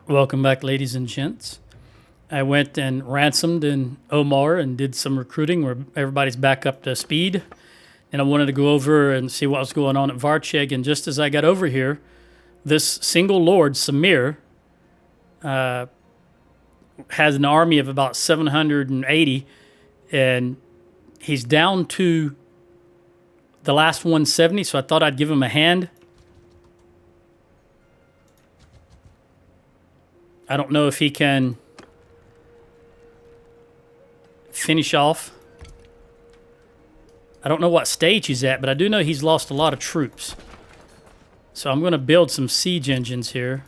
Welcome back, ladies and gents. I went and ransomed in Omar and did some recruiting where everybody's back up to speed. And I wanted to go over and see what was going on at Varcheg. And just as I got over here, this single lord, Samir, has an army of about 780. And he's down to the last 170, so I thought I'd give him a hand. I don't know if he can finish off. I don't know what stage he's at, but I do know he's lost a lot of troops. So I'm going to build some siege engines here.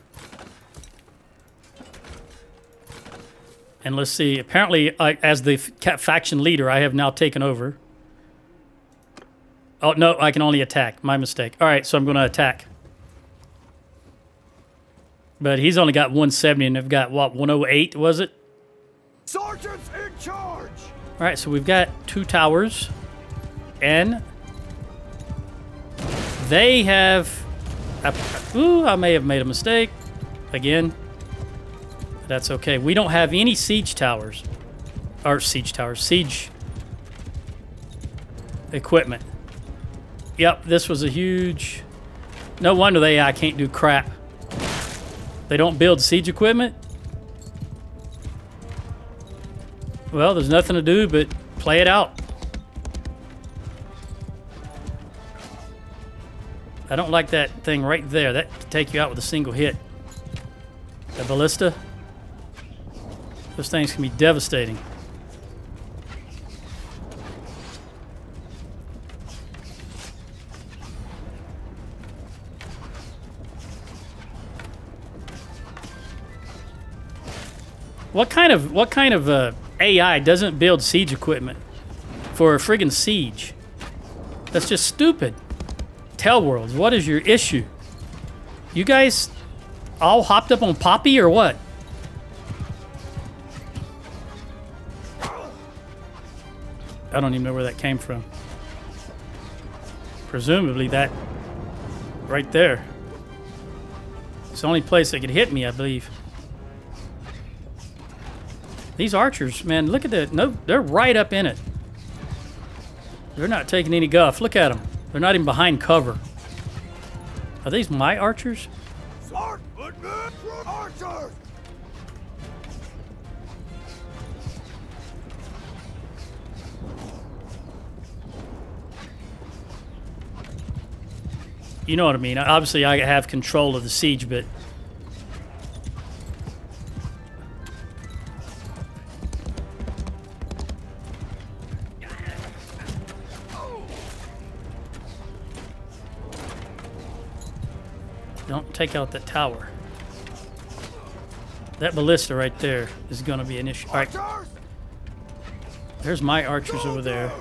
And let's see. Apparently, as the faction leader, I have now taken over. Oh, no, I can only attack. My mistake. All right, so I'm going to attack. But he's only got 170, and they've got, what, 108, was it? Sergeants in charge! All right, so we've got 2 towers. And they have... I may have made a mistake. Again. That's okay. We don't have any siege towers. Or siege towers. Siege equipment. Yep, this was a huge... No wonder I can't do crap. They don't build siege equipment? Well, there's nothing to do but play it out. I don't like that thing right there. That could take you out with a single hit. The ballista. Those things can be devastating. What kind of AI doesn't build siege equipment for a friggin' siege? That's just stupid. Tell Worlds, what is your issue? You guys all hopped up on Poppy or what? I don't even know where that came from. Presumably that right there. It's the only place that could hit me, I believe. These archers, man, look at that. No, they're right up in it. They're not taking any guff. Look at them. They're not even behind cover. Are these my archers? Archers! You know what I mean. Obviously, I have control of the siege, but... Don't take out that tower. That ballista right there is going to be an issue. All right. There's my archers over there.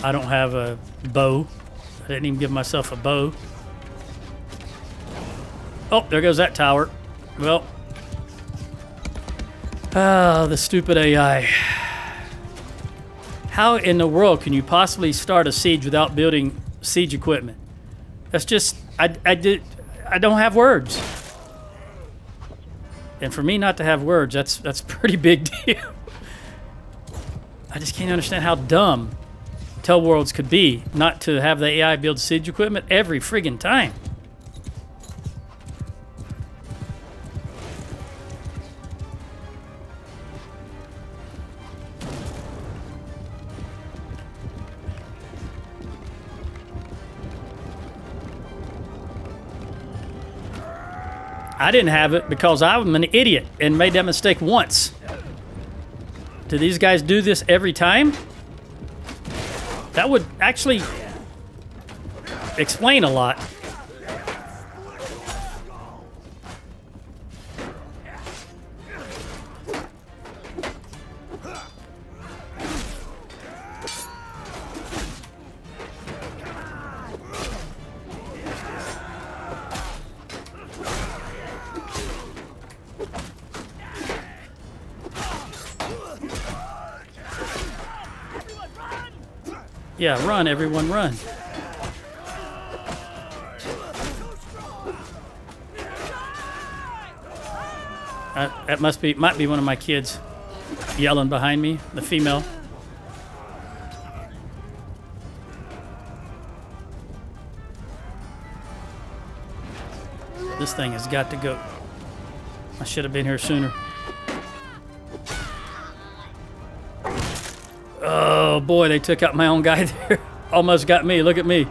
I don't have a bow. I didn't even give myself a bow. Oh, there goes that tower. Well. Ah, the stupid AI. How in the world can you possibly start a siege without building siege equipment? That's just, I don't have words. And for me not to have words, that's a pretty big deal. I just can't understand how dumb Tell Worlds could be not to have the AI build siege equipment every friggin' time. I didn't have it because I'm an idiot and made that mistake once. Do these guys do this every time? That would actually explain a lot. Yeah, run, everyone, run. That might be one of my kids yelling behind me, the female. This thing has got to go. I should have been here sooner. Oh boy, they took out my own guy there. Almost got me. Look at me.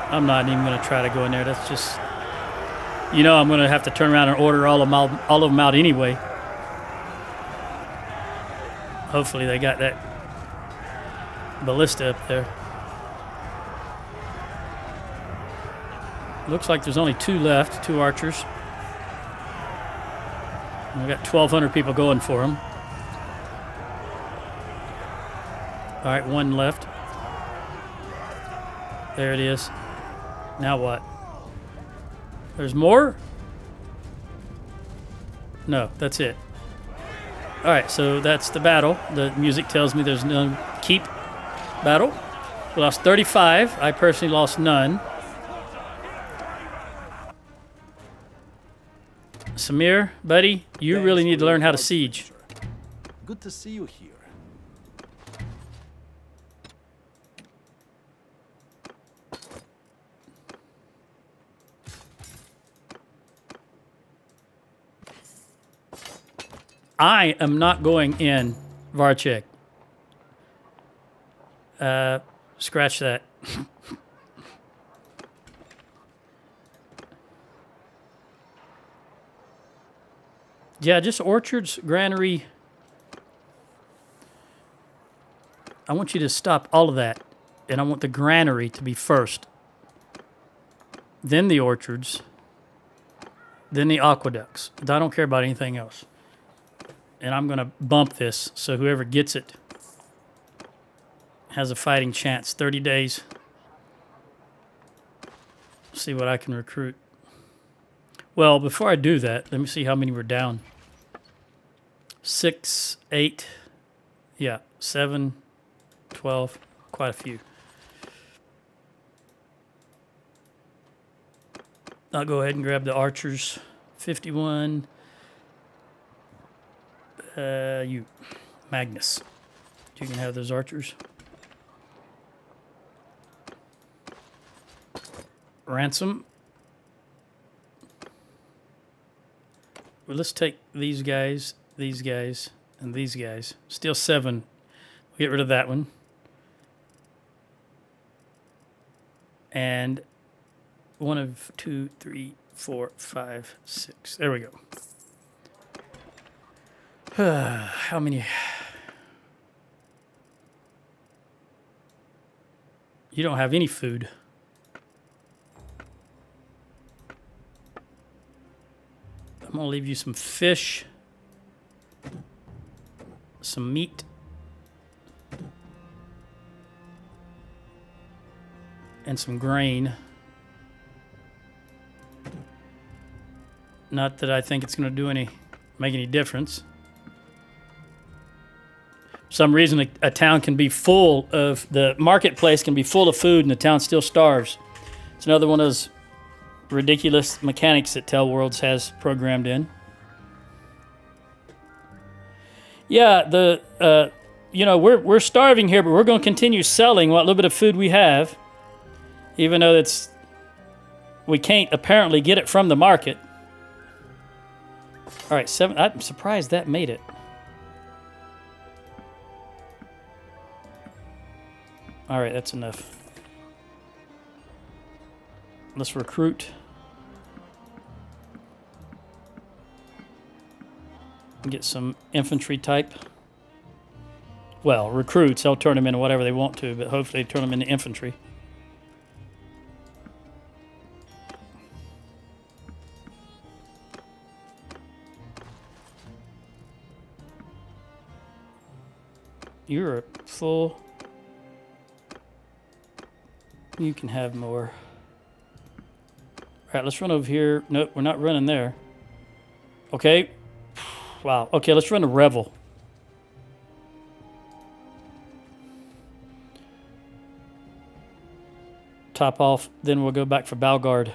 I'm not even going to try to go in there. That's just, I'm going to have to turn around and order all of them out anyway. Hopefully they got that ballista up there. Looks like there's only 2 left, 2 archers. And we got 1,200 people going for them. All right, 1 left. There it is. Now what? There's more? No, that's it. All right, so that's the battle. The music tells me there's no keep battle. We lost 35. I personally lost none. Samir, buddy, you really need to learn how to siege. Good to see you here. I am not going in Varchek. Scratch that. Yeah, just orchards, granary. I want you to stop all of that. And I want the granary to be first. Then the orchards. Then the aqueducts. I don't care about anything else. And I'm going to bump this so whoever gets it has a fighting chance. 30 days. See what I can recruit. Well, before I do that, let me see how many we're down. 6, 8, yeah, 7, 12, quite a few. I'll go ahead and grab the archers. 51. Magnus. You can have those archers. Ransom. Well, let's take these guys, and these guys. Still 7. We'll get rid of that one. And 1 of 2, 3, 4, 5, 6. There we go. How many? You don't have any food. I'm going to leave you some fish, some meat, and some grain. Not that I think it's going to make any difference. For some reason, a town can be full of, the marketplace can be full of food and the town still starves. It's another one of those ridiculous mechanics that Tell Worlds has programmed in. Yeah, we're starving here, but we're going to continue selling what little bit of food we have, even though we can't apparently get it from the market. All right, 7. I'm surprised that made it. All right, that's enough. Let's recruit. Get some infantry type. Well, recruits, they'll turn them into whatever they want to, but hopefully they turn them into infantry. You're full. You can have more. All right, let's run over here. Nope, we're not running there. Okay. Wow. Okay, let's run a revel. top off. Then we'll go back for Balgard.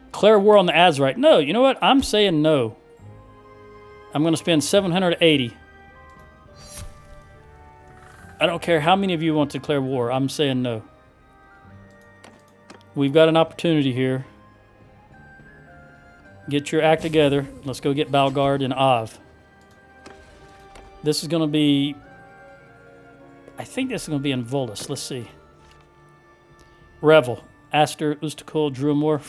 Declare war on the Azerite. No, you know what? I'm saying no. I'm going to spend 780. I don't care how many of you want to declare war. I'm saying no. We've got an opportunity here. Get your act together. Let's go get Balgard and Av. This is going to be... I think this is going to be in Volus. Let's see. Revel. Aster, Ustakul, Druamore.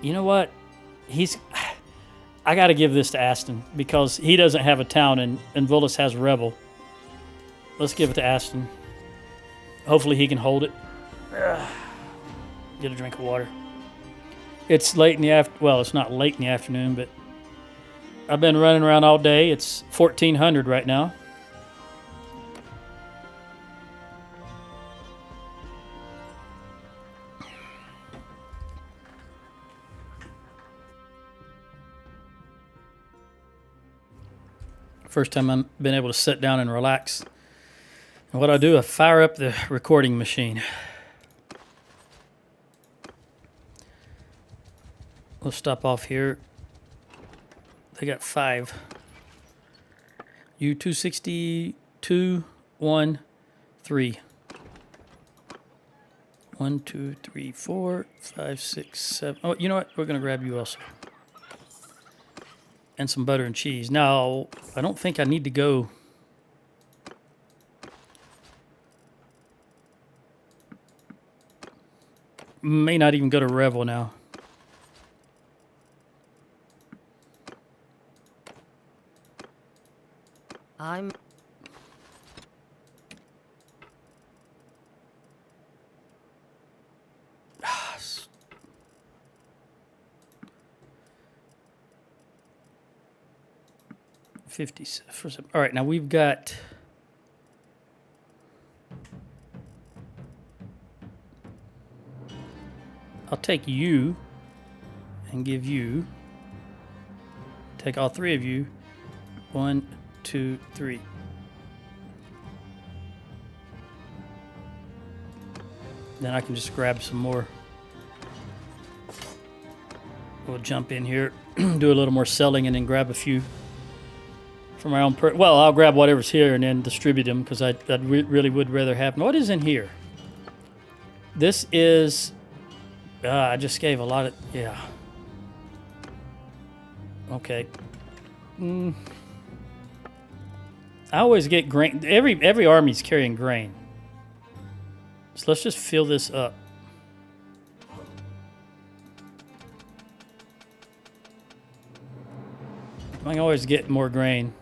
You know what? I got to give this to Aston because he doesn't have a town and Volus has Revel. Let's give it to Aston. Hopefully he can hold it. Get a drink of water. It's late in the well, it's not late in the afternoon, but I've been running around all day. It's 1400 right now. First time I've been able to sit down and relax. And what I do, I fire up the recording machine. We'll stop off here. They got 5. U260, 2, 1, 3. 1, 2, 3, 4, 5, 6, 7. Oh, you know what? We're going to grab you also. And some butter and cheese. Now, I don't think I need to go. May not even go to Revel now. I'm... All right, now we've got... I'll take you and give you... Take all 3 of you. 1, 2, 3. Then I can just grab some more. We'll jump in here, do a little more selling, and then grab a few from my own well, I'll grab whatever's here and then distribute them because I really would rather have them. What is in here? This is... I just gave a lot of... Yeah. Okay. I always get grain. Every army's carrying grain. So let's just fill this up. I can always get more grain.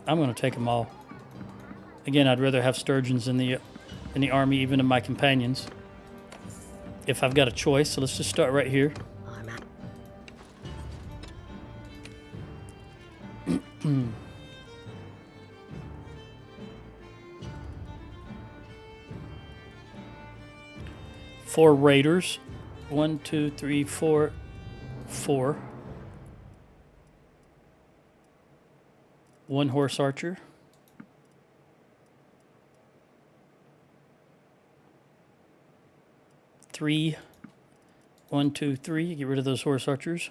I'm going to take them all. Again, I'd rather have sturgeons in the army, even in my companions, if I've got a choice. So let's just start right here. Four raiders. 1, 2, 3, 4. 4. 1 horse archer. 3. 1, 2, 3. Get rid of those horse archers.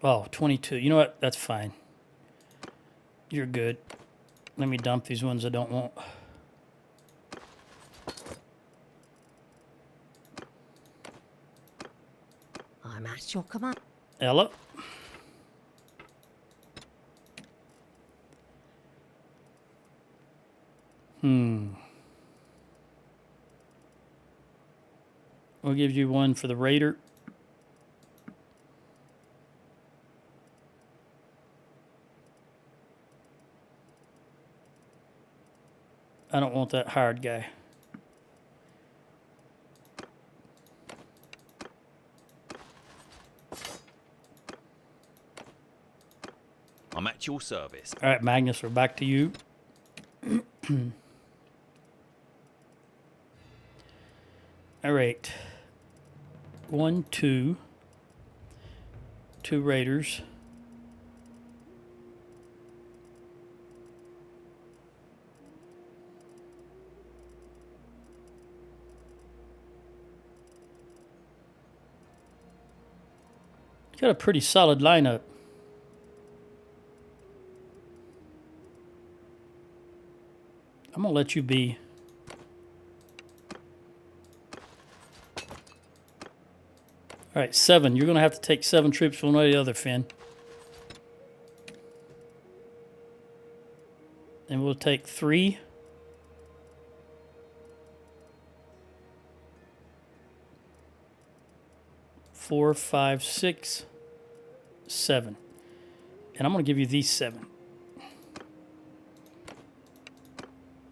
Oh, 22. You know what? That's fine. You're good. Let me dump these ones I don't want. I'm at your command. Ella. We'll give you 1 for the raider. I don't want that hired guy. I'm at your service. All right, Magnus, we're back to you. All right. 1, 2. 2 raiders. Got a pretty solid lineup. I'm gonna let you be. All right, 7. You're gonna have to take 7 troops from one or the other, Finn. And we'll take 3. 4, 5, 6, 7. And I'm going to give you these 7.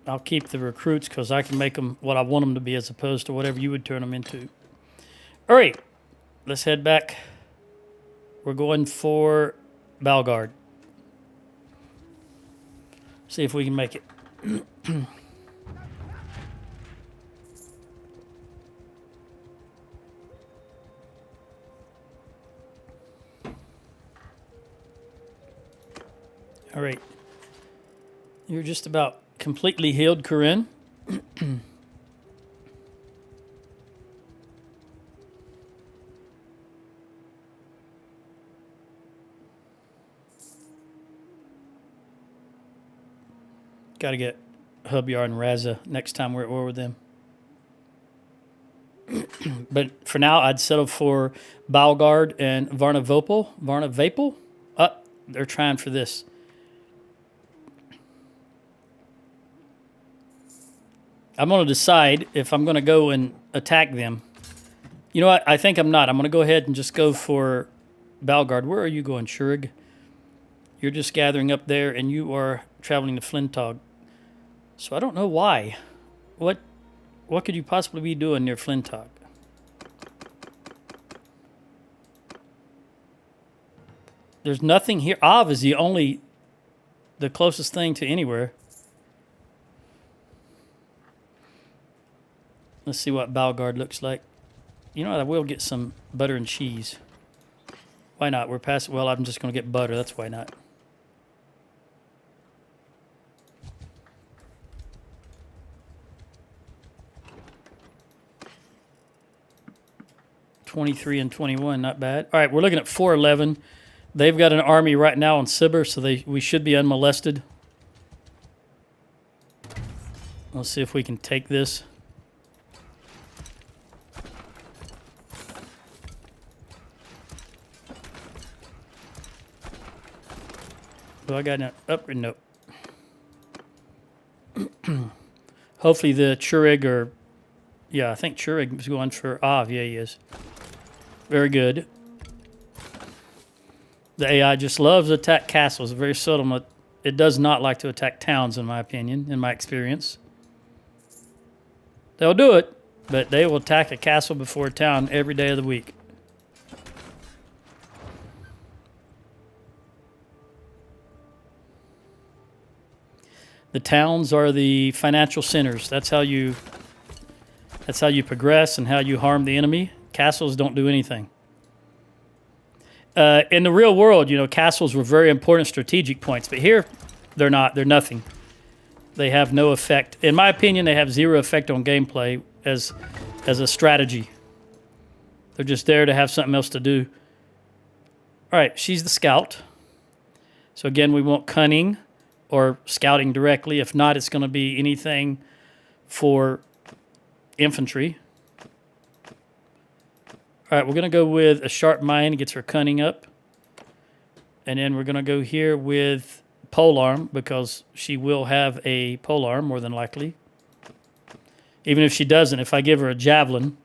I'll keep the recruits because I can make them what I want them to be as opposed to whatever you would turn them into. All right, let's head back. We're going for Bannerlord. See if we can make it. All right. You're just about completely healed, Corinne. Got to get Hubyar and Raza next time we're at war with them. But for now, I'd settle for Bannerlord and Varnavapel. They're trying for this. I'm going to decide if I'm going to go and attack them. You know what? I think I'm not. I'm going to go ahead and just go for Bannerlord. Where are you going, Shurg? You're just gathering up there, and you are traveling to Flintog. So I don't know why. What could you possibly be doing near Flintog? There's nothing here. Av is the closest thing to anywhere. Let's see what Bannerlord looks like. You know what? I will get some butter and cheese. Why not? We're past. Well, I'm just going to get butter. That's why not. $23 and $21, not bad. All right, we're looking at 411. They've got an army right now on Sibir, so we should be unmolested. Let's see if we can take this. Do I got an upgrade? Nope. Hopefully the Churig or... Yeah, I think Churig is going for Av. Yeah, he is. Very good. The AI just loves to attack castles. Very seldom. It does not like to attack towns, in my opinion, in my experience. They'll do it, but they will attack a castle before a town every day of the week. The towns are the financial centers. That's how you progress and how you harm the enemy. Castles don't do anything. In the real world, castles were very important strategic points, but here they're not. They're nothing. They have no effect. In my opinion, they have zero effect on gameplay as a strategy. They're just there to have something else to do. All right, she's the scout. So again, we want cunning or scouting directly. If not, it's going to be anything for infantry. All right, we're going to go with a sharp mind. Gets her cunning up. And then we're going to go here with polearm because she will have a polearm more than likely. Even if she doesn't, if I give her a javelin,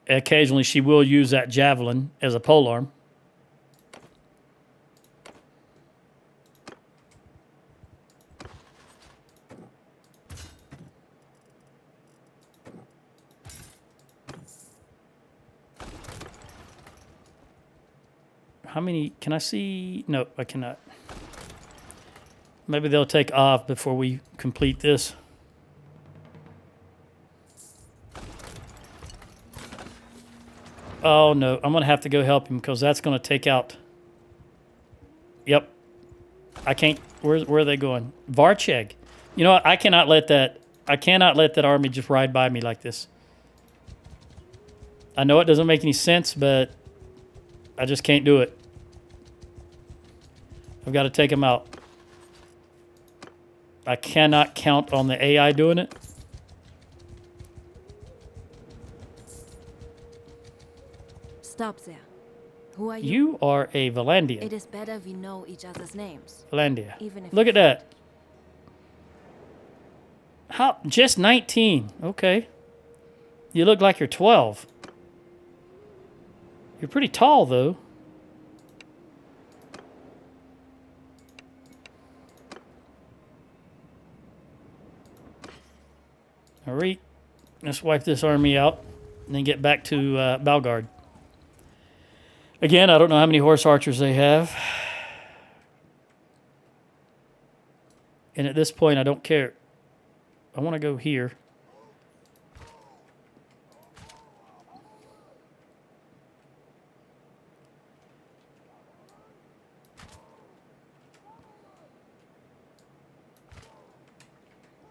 occasionally she will use that javelin as a polearm. How many can I see? No, I cannot. Maybe they'll take off before we complete this. Oh, no. I'm going to have to go help him because that's going to take out... Yep. I can't... Where are they going? Varcheg. You know what? I cannot let that... I cannot let that army just ride by me like this. I know it doesn't make any sense, but I just can't do it. I've got to take him out. I cannot count on the AI doing it. Stop there. Who are you? You are a Valandian. It is better we know each other's names. Valandia. Even if Look at that. How? Just 19. Okay. You look like you're 12. You're pretty tall, though. All right. Let's wipe this army out and then get back to Balgard. Again, I don't know how many horse archers they have. And at this point, I don't care. I want to go here.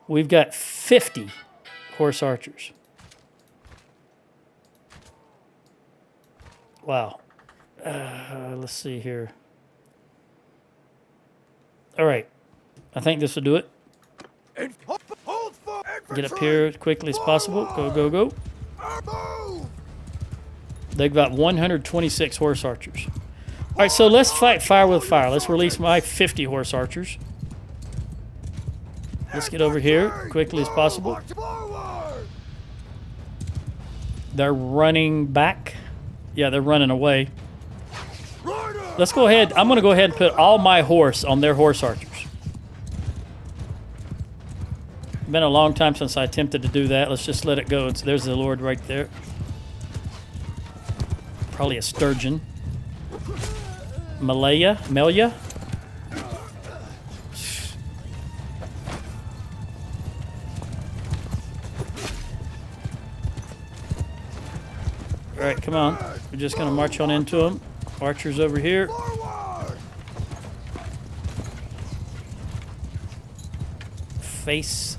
We've got 50 horse archers. Wow. Let's see here. All right. I think this will do it. Get up here as quickly as possible. Go, go, go. They've got 126 horse archers. All right, so let's fight fire with fire. Let's release my 50 horse archers. Let's get over here quickly as possible. They're running back. Yeah, they're running away. Let's go ahead. I'm going to go ahead and put all my horse on their horse archers. Been a long time since I attempted to do that. Let's just let it go. And so there's the Lord right there. Probably a sturgeon. Melia? All right, come on. We're just going to march on into them. Archers over here. Face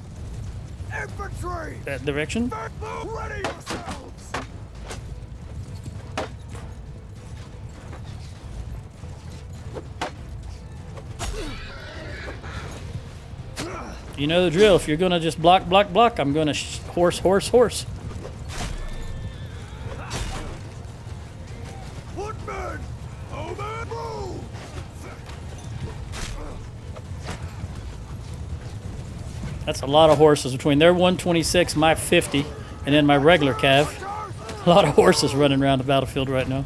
that direction. Ready yourselves. You know the drill. If you're going to just block, I'm going to horse. Footmen, over, move. That's a lot of horses between their 126, my 50, and then my regular cav. A lot of horses running around the battlefield right now.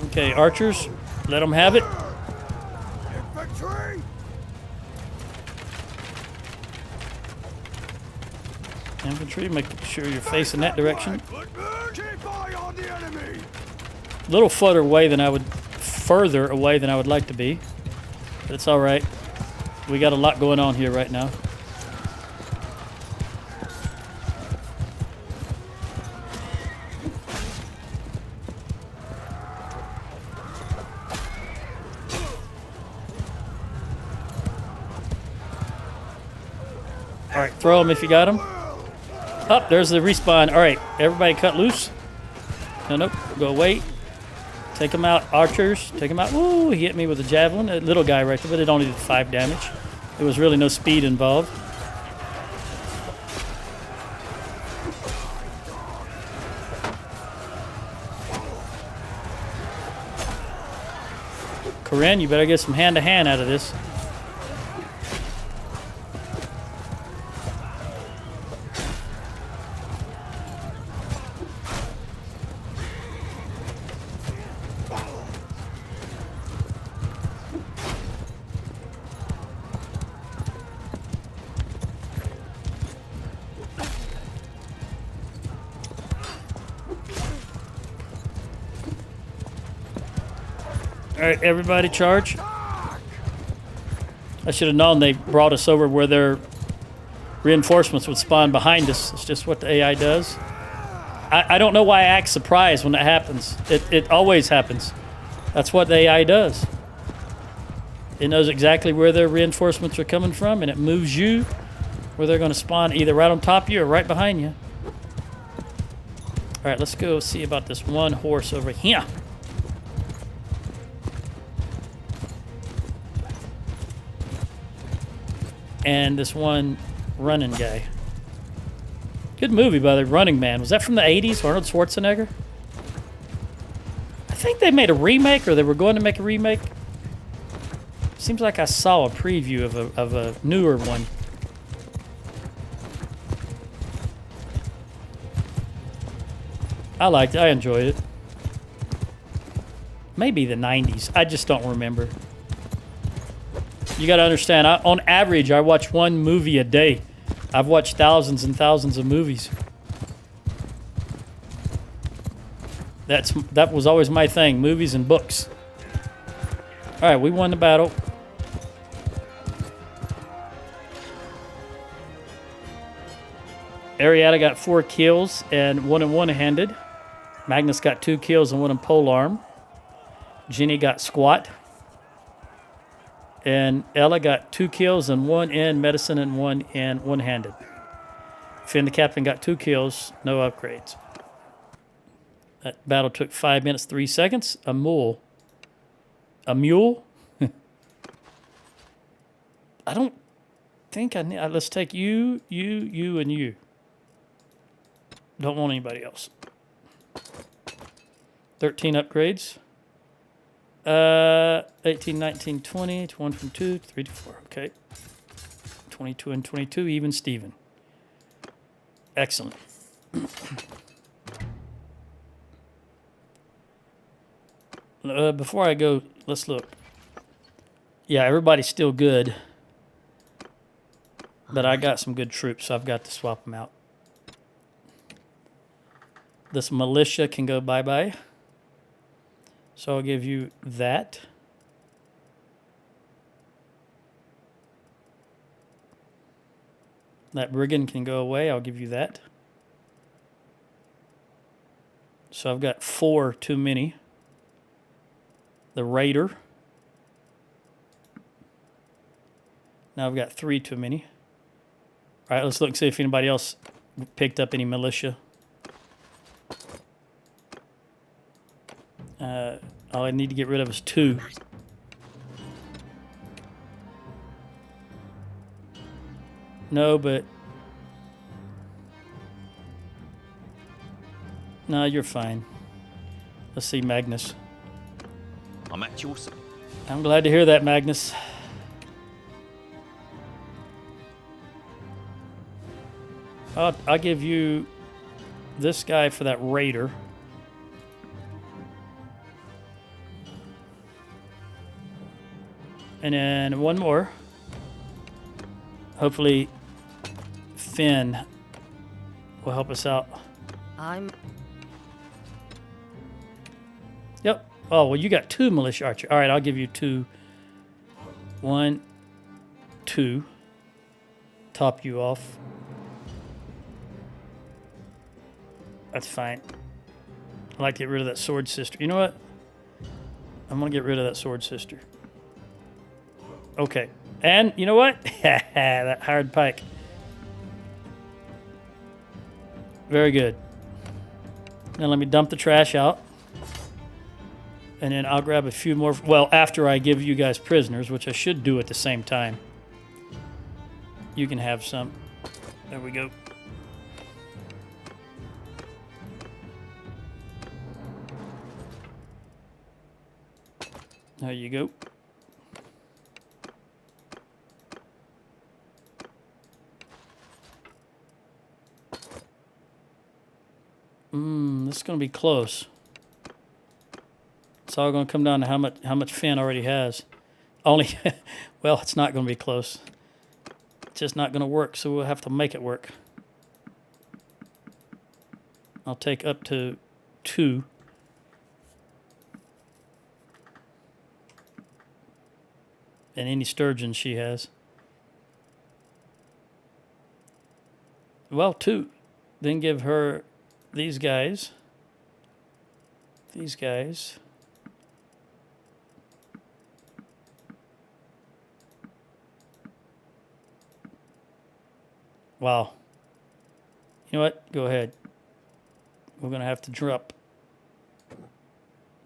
Okay, archers, let them have it. Infantry. Infantry, make sure you're facing that direction. Footmen, keep eye on the enemy. A little further away than I would like to be, but it's all right. We got a lot going on here right now. All right, throw them if you got them. Up, there's the respawn. All right, everybody cut loose. No, nope, go away. Take him out, archers. Take him out. Woo, he hit me with a javelin. A little guy right there, but it only did 5 damage. There was really no speed involved. Corinne, you better get some hand-to-hand out of this. All right, everybody charge. I should have known they brought us over where their reinforcements would spawn behind us. It's just what the AI does. I don't know why I act surprised when that happens. It always happens. That's what the AI does. It knows exactly where their reinforcements are coming from, and it moves you where they're going to spawn, either right on top of you or right behind you. All right, let's go see about this one horse over here. And this one running guy. Good movie, by the Running Man. Was that from the 80s, Arnold Schwarzenegger? I think they made a remake, or they were going to make a remake. Seems like I saw a preview of a newer one. I liked it. I enjoyed it. Maybe the 90s. I just don't remember. You got to understand, on average, I watch one movie a day. I've watched thousands and thousands of movies. That was always my thing, movies and books. All right, we won the battle. Arietta got 4 kills and 1 in one-handed. Magnus got 2 kills and 1 in polearm. Jenny got squat. And Ella got 2 kills and 1 in medicine and 1 in one-handed. Finn the captain got 2 kills, no upgrades. That battle took 5 minutes, 3 seconds. A mule. A mule? I don't think I need... Let's take you, and you. Don't want anybody else. 13 upgrades. 18, 19, 20. 1 from 2, 3 to 4. Okay. 22 and 22, even Steven. Excellent. Before I go, let's look. Yeah, everybody's still good. But I got some good troops, so I've got to swap them out. This militia can go bye-bye. So I'll give you that. That brigand can go away. I'll give you that. So I've got 4 too many. The raider. Now I've got 3 too many. All right, let's look and see if anybody else picked up any militia. All I need to get rid of is 2. No, but... No, you're fine. Let's see, Magnus. I'm at your service. I'm glad to hear that, Magnus. I'll give you this guy for that raider. And then 1 more. Hopefully Finn will help us out. Yep. Oh, well, you got 2 militia archer. All right, I'll give you 2. 1, 2. Top you off. That's fine. I like to get rid of that sword sister. You know what? I'm going to get rid of that sword sister. Okay. And you know what? That hired pike. Very good. Now let me dump the trash out. And then I'll grab a few more. Well, after I give you guys prisoners, which I should do at the same time. You can have some. There we go. There you go. This is going to be close. It's all going to come down to how much Finn already has. Only, well, it's not going to be close. It's just not going to work, so we'll have to make it work. I'll take up to 2. And any sturgeon she has. Well, 2. Then give her these guys. These guys. Wow. You know what? Go ahead. We're going to have to drop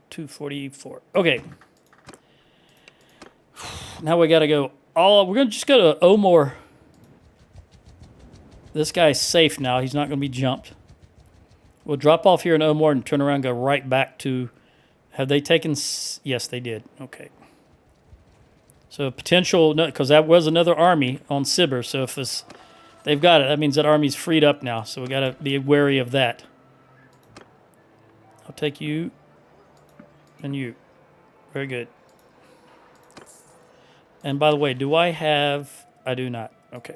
244. Okay. Now we got to go. We're going to just go to Omor. This guy's safe now. He's not going to be jumped. We'll drop off here in Omor and turn around and go right back to... Have they taken... Yes, they did. Okay. So potential... No, because that was another army on Sibir. So if it's... They've got it. That means that army's freed up now. So we got to be wary of that. I'll take you and you. Very good. And by the way, do I have... I do not. Okay.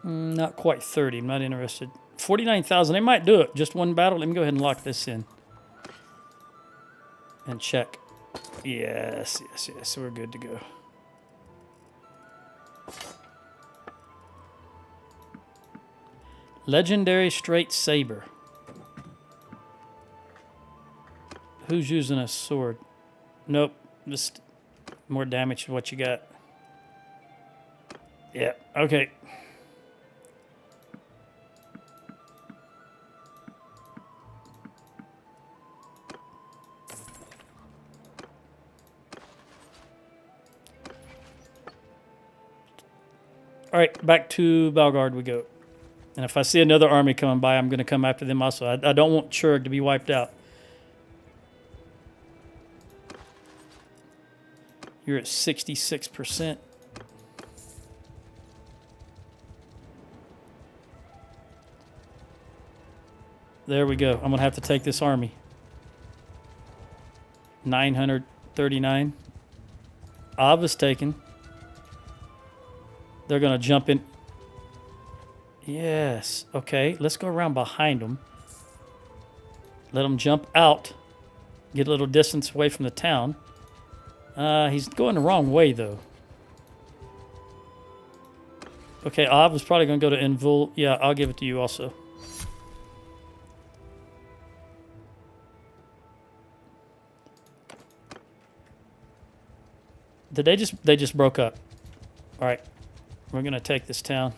Not quite 30. I'm not interested. 49,000. They might do it. Just one battle. Let me go ahead and lock this in. And check. Yes, yes, yes. We're good to go. Legendary Straight Saber. Who's using a sword? Nope. Just more damage than what you got. Yeah, okay. All right, back to Balgard we go. And if I see another army coming by, I'm going to come after them also. I don't want Churg to be wiped out. You're at 66%. There we go. I'm going to have to take this army. 939. Ob is taken. They're going to jump in. Yes. Okay, let's go around behind them. Let them jump out. Get a little distance away from the town. He's going the wrong way, though. Okay, Ob is probably going to go to Invul. Yeah, I'll give it to you also. Did they just broke up. All right. We're going to take this town.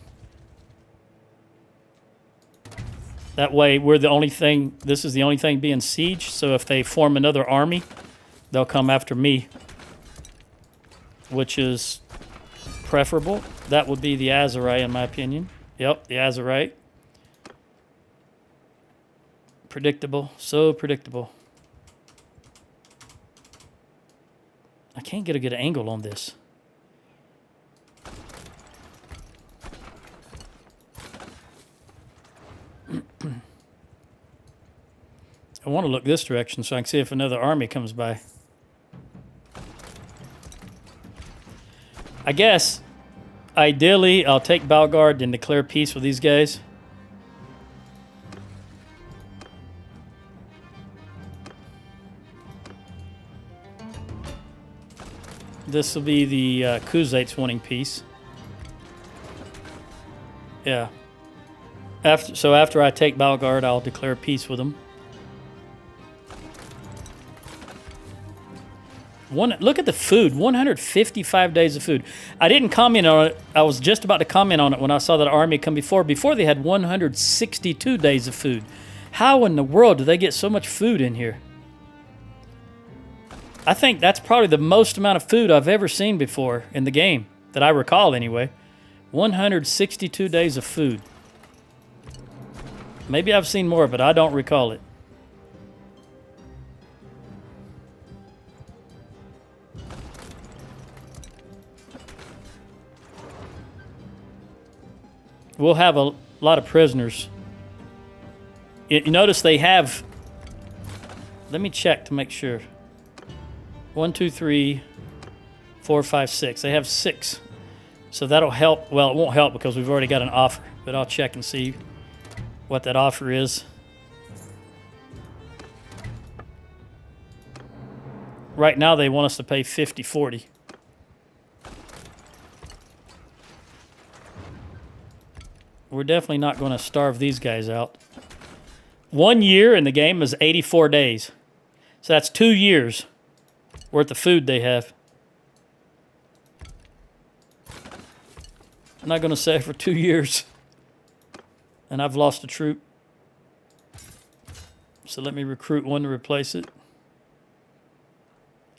That way, we're the only thing, this is the only thing being sieged, so if they form another army, they'll come after me, which is preferable. That would be the Azerite, in my opinion. Yep, the Azerite. Predictable, so predictable. I can't get a good angle on this. I want to look this direction so I can see if another army comes by. I guess, ideally, I'll take Balgard and declare peace with these guys. This will be the Khuzaits wanting peace. Yeah. After I take Balgard, I'll declare peace with them. Look at the food. 155 days of food. I didn't comment on it. I was just about to comment on it when I saw that army come before. Before they had 162 days of food. How in the world do they get so much food in here? I think that's probably the most amount of food I've ever seen before in the game, that I recall anyway. 162 days of food. Maybe I've seen more, but I don't recall it. We'll have a lot of prisoners. You notice they have... Let me check to make sure. 1, 2, 3, 4, 5, 6. They have 6. So that'll help. Well, it won't help because we've already got an offer. But I'll check and see what that offer is. Right now, they want us to pay 50-40. We're definitely not going to starve these guys out. 1 year in the game is 84 days. So that's 2 years worth of food they have. I'm not going to say for 2 years. And I've lost a troop. So let me recruit one to replace it.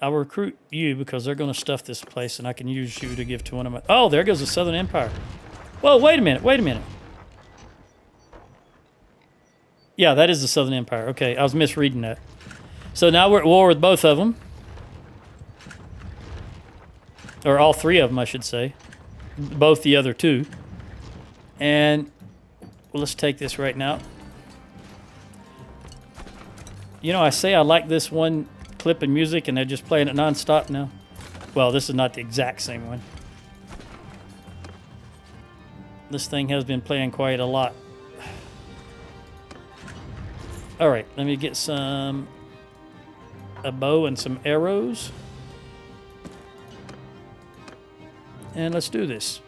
I'll recruit you because they're going to stuff this place and I can use you to give to one of my... Oh, there goes the Southern Empire. Whoa, wait a minute, wait a minute. Yeah, that is the Southern Empire. Okay, I was misreading that. So now we're at war with both of them. Or all 3 of them, I should say. Both the other 2. And well, let's take this right now. You know, I say I like this one clip in music and they're just playing it non-stop now. Well, this is not the exact same one. This thing has been playing quite a lot. All right, let me get a bow and some arrows. And let's do this.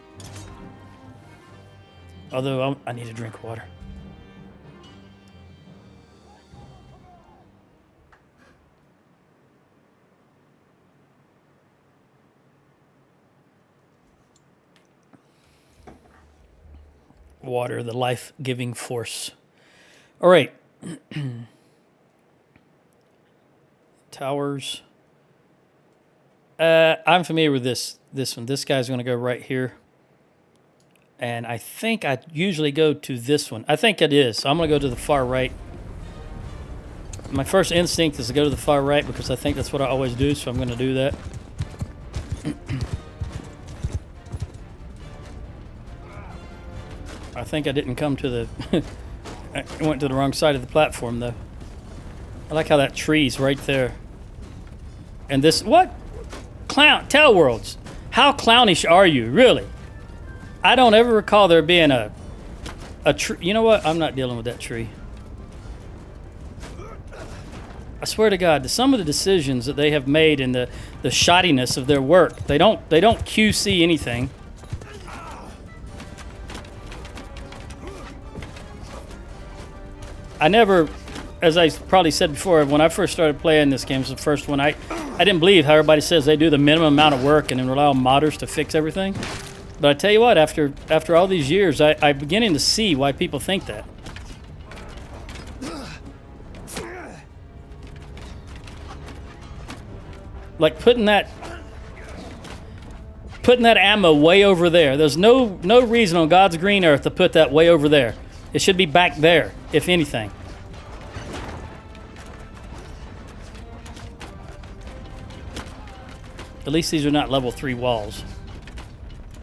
Although I need to drink water. Water, the life-giving force. All right. Towers. I'm familiar with this one. This guy's going to go right here. And I think I usually go to this one. I think it is. So I'm going to go to the far right. My first instinct is to go to the far right because I think that's what I always do. So I'm going to do that. I think I didn't come to the... I went to the wrong side of the platform, though. I like how that tree's right there. And this... What? Clown... Tell Worlds. How clownish are you, really? I don't ever recall there being a tree... You know what? I'm not dealing with that tree. I swear to God, some of the decisions that they have made and the shoddiness of their work, they don't QC anything. I never, as I probably said before, when I first started playing this game, it was the first one, I didn't believe how everybody says they do the minimum amount of work and then rely on modders to fix everything. But I tell you what, after all these years, I'm beginning to see why people think that. Like putting that ammo way over there. There's no reason on God's green earth to put that way over there. It should be back there, if anything. At least these are not level 3 walls.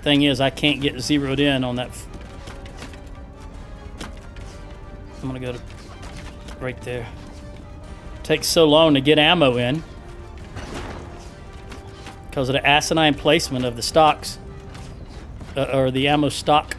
Thing is, I can't get zeroed in on that. I'm gonna go to right there. Takes so long to get ammo in because of the asinine placement of the stocks, or the ammo stock.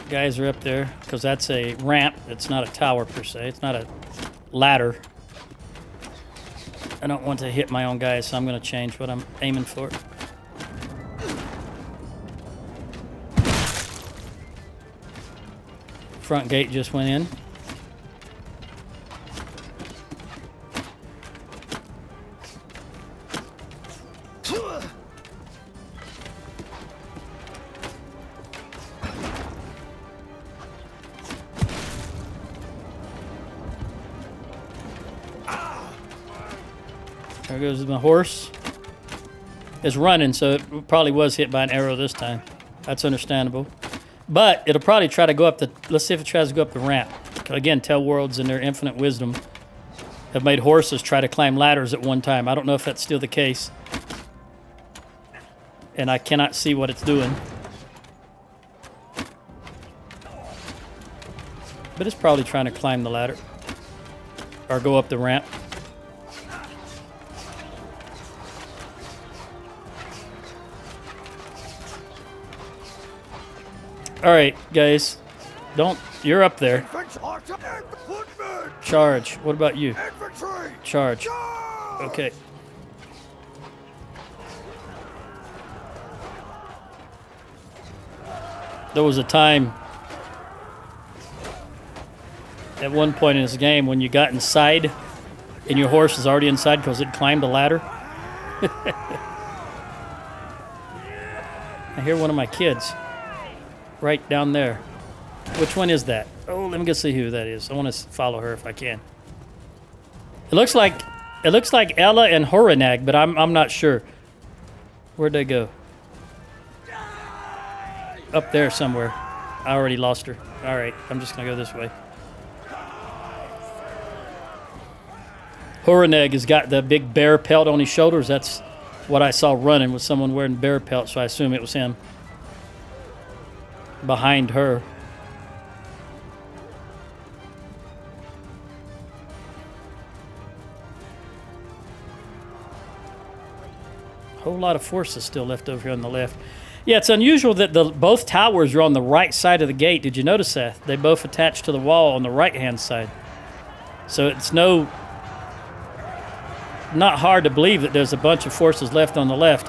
Guys are up there because that's a ramp. It's not a tower per se. It's not a ladder. I don't want to hit my own guys, so I'm going to change what I'm aiming for. Front gate just went in. There goes my horse. It's running, so it probably was hit by an arrow this time. That's understandable. But it'll probably try to go up the... Let's see if it tries to go up the ramp. Again, tell Worlds in their infinite wisdom have made horses try to climb ladders at one time. I don't know if that's still the case. And I cannot see what it's doing. But it's probably trying to climb the ladder. Or go up the ramp. Alright, guys. You're up there. Footmen! Charge. What about you? Infantry! Charge. Charge! Okay. There was a time at one point in this game when you got inside and your horse was already inside because it climbed a ladder. I hear one of my kids right down there. Which one is that? Oh, let me go see who that is. I want to follow her if I can. It looks like Ella and Horanag, but I'm not sure. Where'd they go? Up there somewhere. I already lost her. All right, I'm just gonna go this way. Horaneg has got the big bear pelt on his shoulders. That's what I saw running, with someone wearing bear pelt, so I assume it was him. Behind her. Whole lot of forces still left over here on the left. Yeah, it's unusual that both towers are on the right side of the gate. Did you notice that? They both attached to the wall on the right-hand side. So it's not hard to believe that there's a bunch of forces left on the left.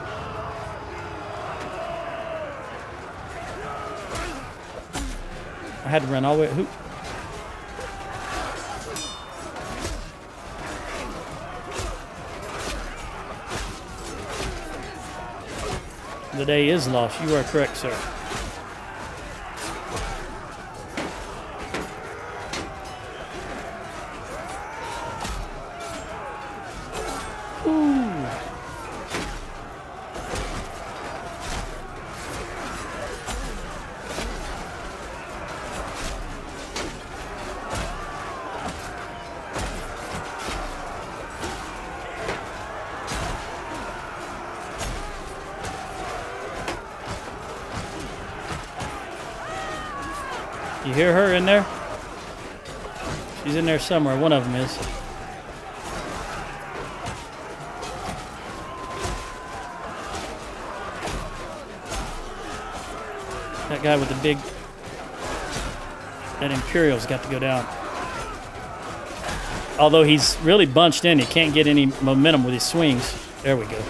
I had to run all the way. The day is lost. You are correct, sir. Ooh. You hear her in there? She's in there somewhere. One of them is. That guy with the big... That Imperial's got to go down. Although he's really bunched in, he can't get any momentum with his swings. There we go.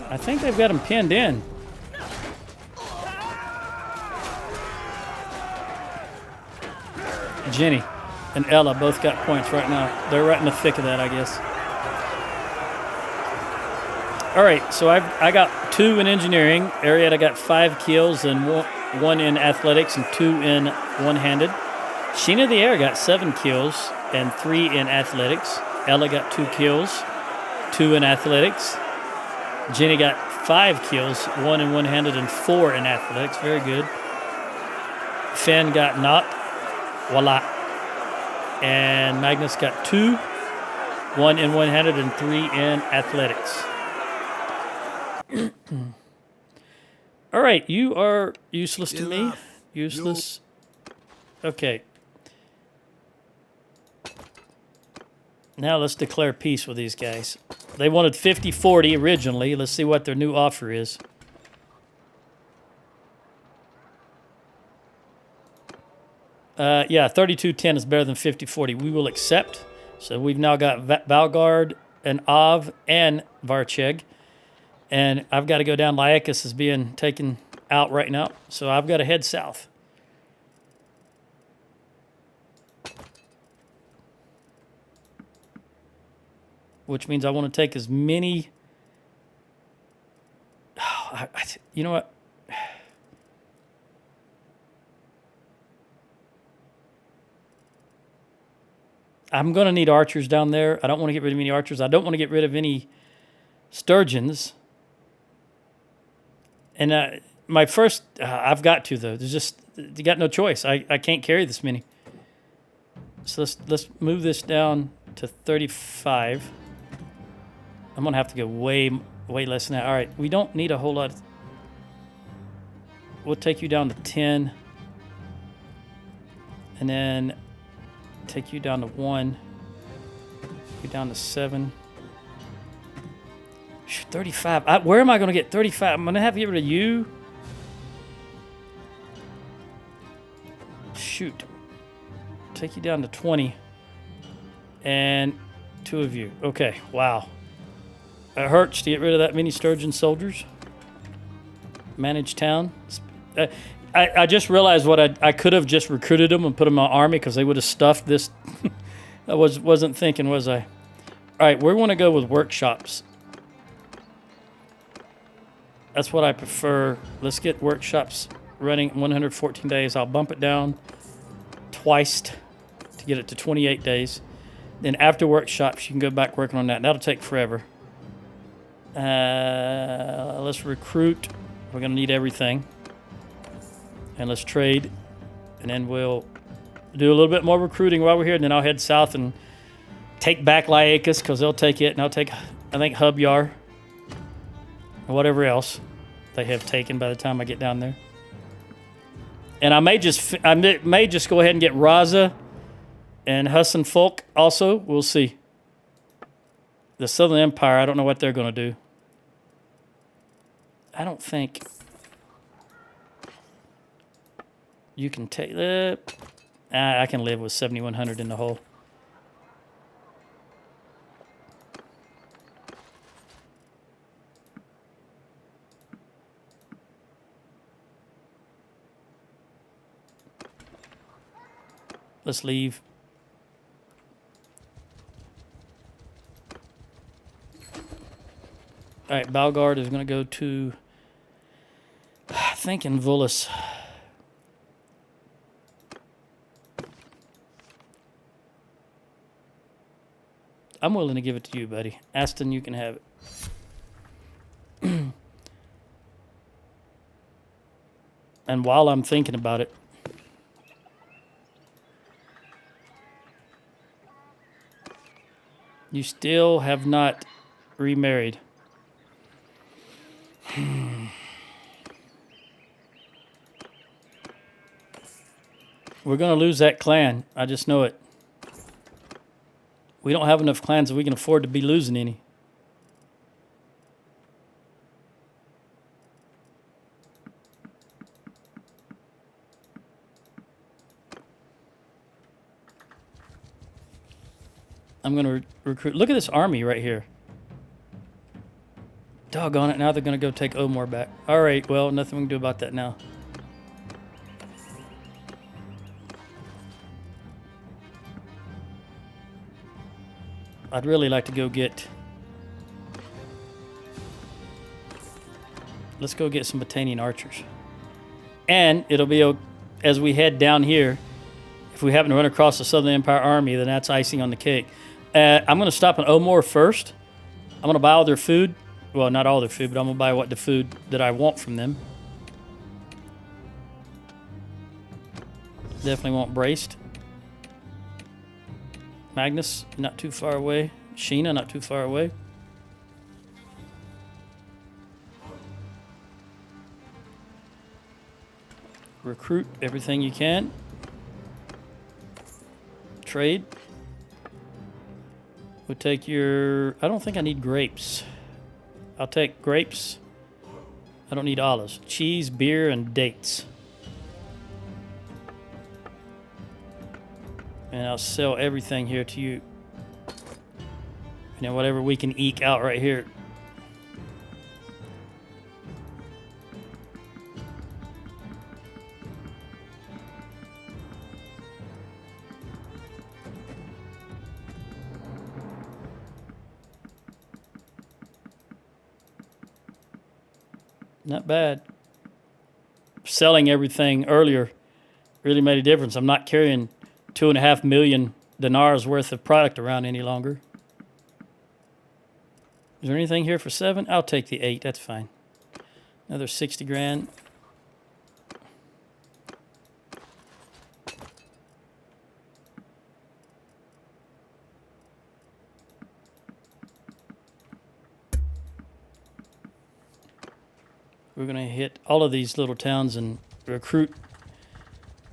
I think they've got him pinned in. Jenny and Ella both got points right now. They're right in the thick of that, I guess. All right, so I got 2 in engineering. Arietta got 5 kills and 1 in athletics and 2 in one-handed. Sheena the Air got 7 kills and 3 in athletics. Ella got 2 kills, 2 in athletics. Jenny got 5 kills, 1 in one-handed and 4 in athletics. Very good. Finn got knocked. Voila. And Magnus got 2, 1 in one-handed and 3 in athletics. All right, you are useless to me. Useless. Okay. Now let's declare peace with these guys. They wanted 50-40 originally. Let's see what their new offer is. Yeah, 32-10 is better than 50-40. We will accept. So we've now got Valgard and Av and Varcheg. And I've got to go down. Lyakis is being taken out right now. So I've got to head south. Which means I want to take as many... Oh, you know what? I'm going to need archers down there. I don't want to get rid of any archers. I don't want to get rid of any sturgeons. And my first, I've got to though. There's just you got no choice. I can't carry this many. So let's move this down to 35. I'm gonna have to go way less than that. All right, we don't need a whole lot. We'll take you down to 10, and then take you down to 1. You down to 7. 35. Where am I gonna get 35? I'm gonna have to get rid of you. Shoot. Take you down to 20. And 2 of you. Okay, wow. It hurts to get rid of that many sturgeon soldiers. Manage town. I just realized what I could have just recruited them and put them in my army because they would have stuffed this. I wasn't thinking, was I? All right, we want to go with workshops. That's what I prefer. Let's get workshops running 114 days. I'll bump it down twice to get it to 28 days. Then after workshops, you can go back working on that. That'll take forever. Let's recruit. We're going to need everything. And let's trade. And then we'll do a little bit more recruiting while we're here. And then I'll head south and take back Laicus because they'll take it. And I'll take, I think, Hubyar. Or whatever else they have taken by the time I get down there. And I may just go ahead and get Raza and Husson Folk also. We'll see. The Southern Empire, I don't know what they're going to do. I don't think you can take that. I can live with 7,100 in the hole. Let's leave. All right, Balgard is going to go to, I think, in Vullus. I'm willing to give it to you, buddy. Aston, you can have it. And while I'm thinking about it, you still have not remarried. We're going to lose that clan. I just know it. We don't have enough clans that we can afford to be losing any. I'm going to recruit. Look at this army right here. Doggone it. Now they're going to go take Omar back. All right. Well, nothing we can do about that now. I'd really like to go get... Let's go get some Battanian archers. And it'll be, as we head down here, if we happen to run across the Southern Empire army, then that's icing on the cake. I'm going to stop in Omar first. I'm going to buy all their food. Well, not all their food, but I'm going to buy the food that I want from them. Definitely want braced. Magnus, not too far away. Sheena, not too far away. Recruit everything you can. Trade. We'll take your... I don't think I need grapes. I'll take grapes. I don't need olives. Cheese, beer, and dates. And I'll sell everything here to you. And then whatever we can eke out right here. Not bad. Selling everything earlier really made a difference. I'm not carrying $2.5 million dinars worth of product around any longer. Is there anything here for 7? I'll take the 8. That's fine. Another 60 grand. We're going to hit all of these little towns and recruit.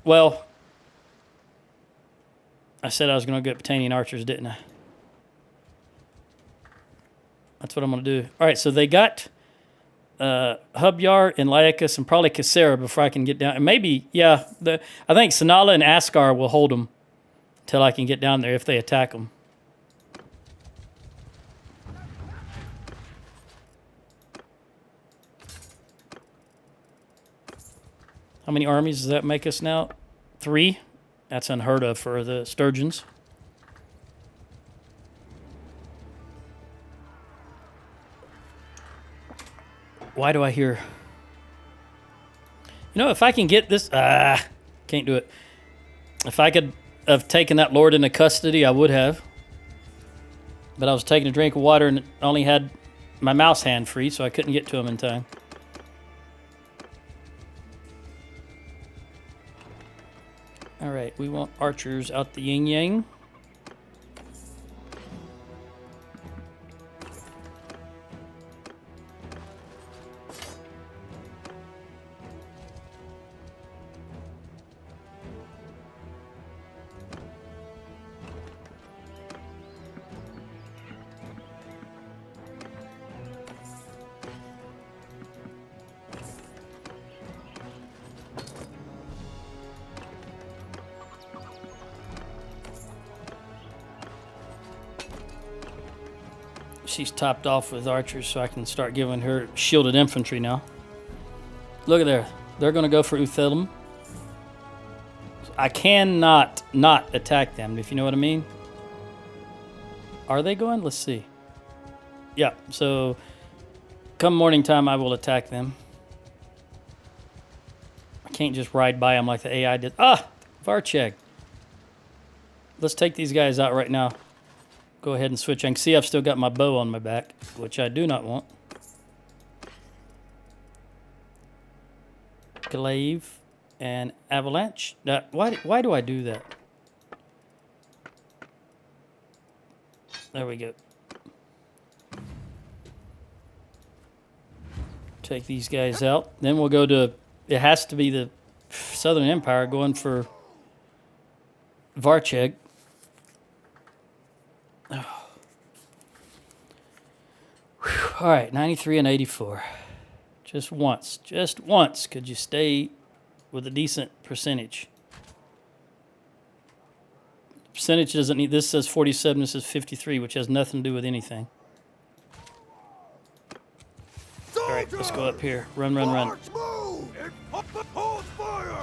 Well, I said I was going to get Batanian archers, didn't I? That's what I'm going to do. All right, so they got Hubyar and Laicus and probably Cassera before I can get down. And maybe, yeah, I think Sanala and Askar will hold them until I can get down there if they attack them. How many armies does that make us now? 3? That's unheard of for the Sturgians. Why do I hear... You know, if I can get this... can't do it. If I could have taken that lord into custody, I would have. But I was taking a drink of water and only had my mouse hand free, so I couldn't get to him in time. All right, we want archers out the yin-yang. She's topped off with archers, so I can start giving her shielded infantry now. Look at there. They're going to go for Uthelum. I cannot not attack them, if you know what I mean. Are they going? Let's see. Yeah, so come morning time, I will attack them. I can't just ride by them like the AI did. Varcheg. Let's take these guys out right now. Go ahead and switch. I can see I've still got my bow on my back, which I do not want. Glaive and Avalanche. Why do I do that? There we go. Take these guys out. Then we'll go to... It has to be the Southern Empire going for Varcheg. All right, 93 and 84. Just once could you stay with a decent percentage. Percentage doesn't need, this says 47, this says 53, which has nothing to do with anything. All right, let's go up here. Run. March, move, and hold fire.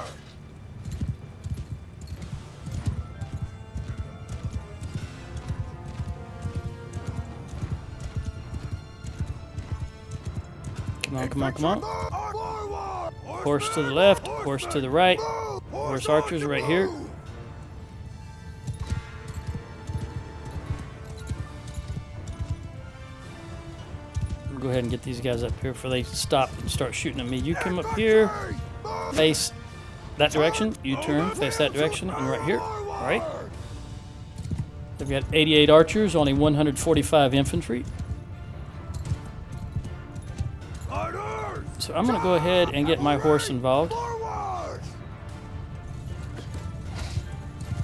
Come on. Horse to the left, horse to the right. Horse archers right here. Go ahead and get these guys up here before they stop and start shooting at me. You come up here, face that direction. You turn, face that direction, and right here. All right. They've got 88 archers, only 145 infantry. So I'm going to go ahead and get my horse involved.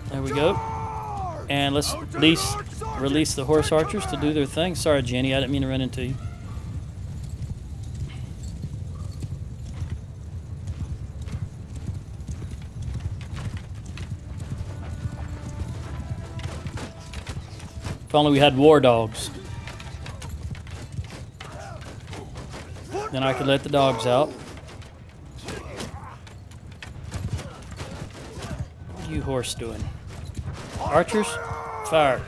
There we go. And let's at least release the horse archers to do their thing. Sorry, Jenny, I didn't mean to run into you. If only we had war dogs. Then I could let the dogs out. What are you horse doing? Archers, fire.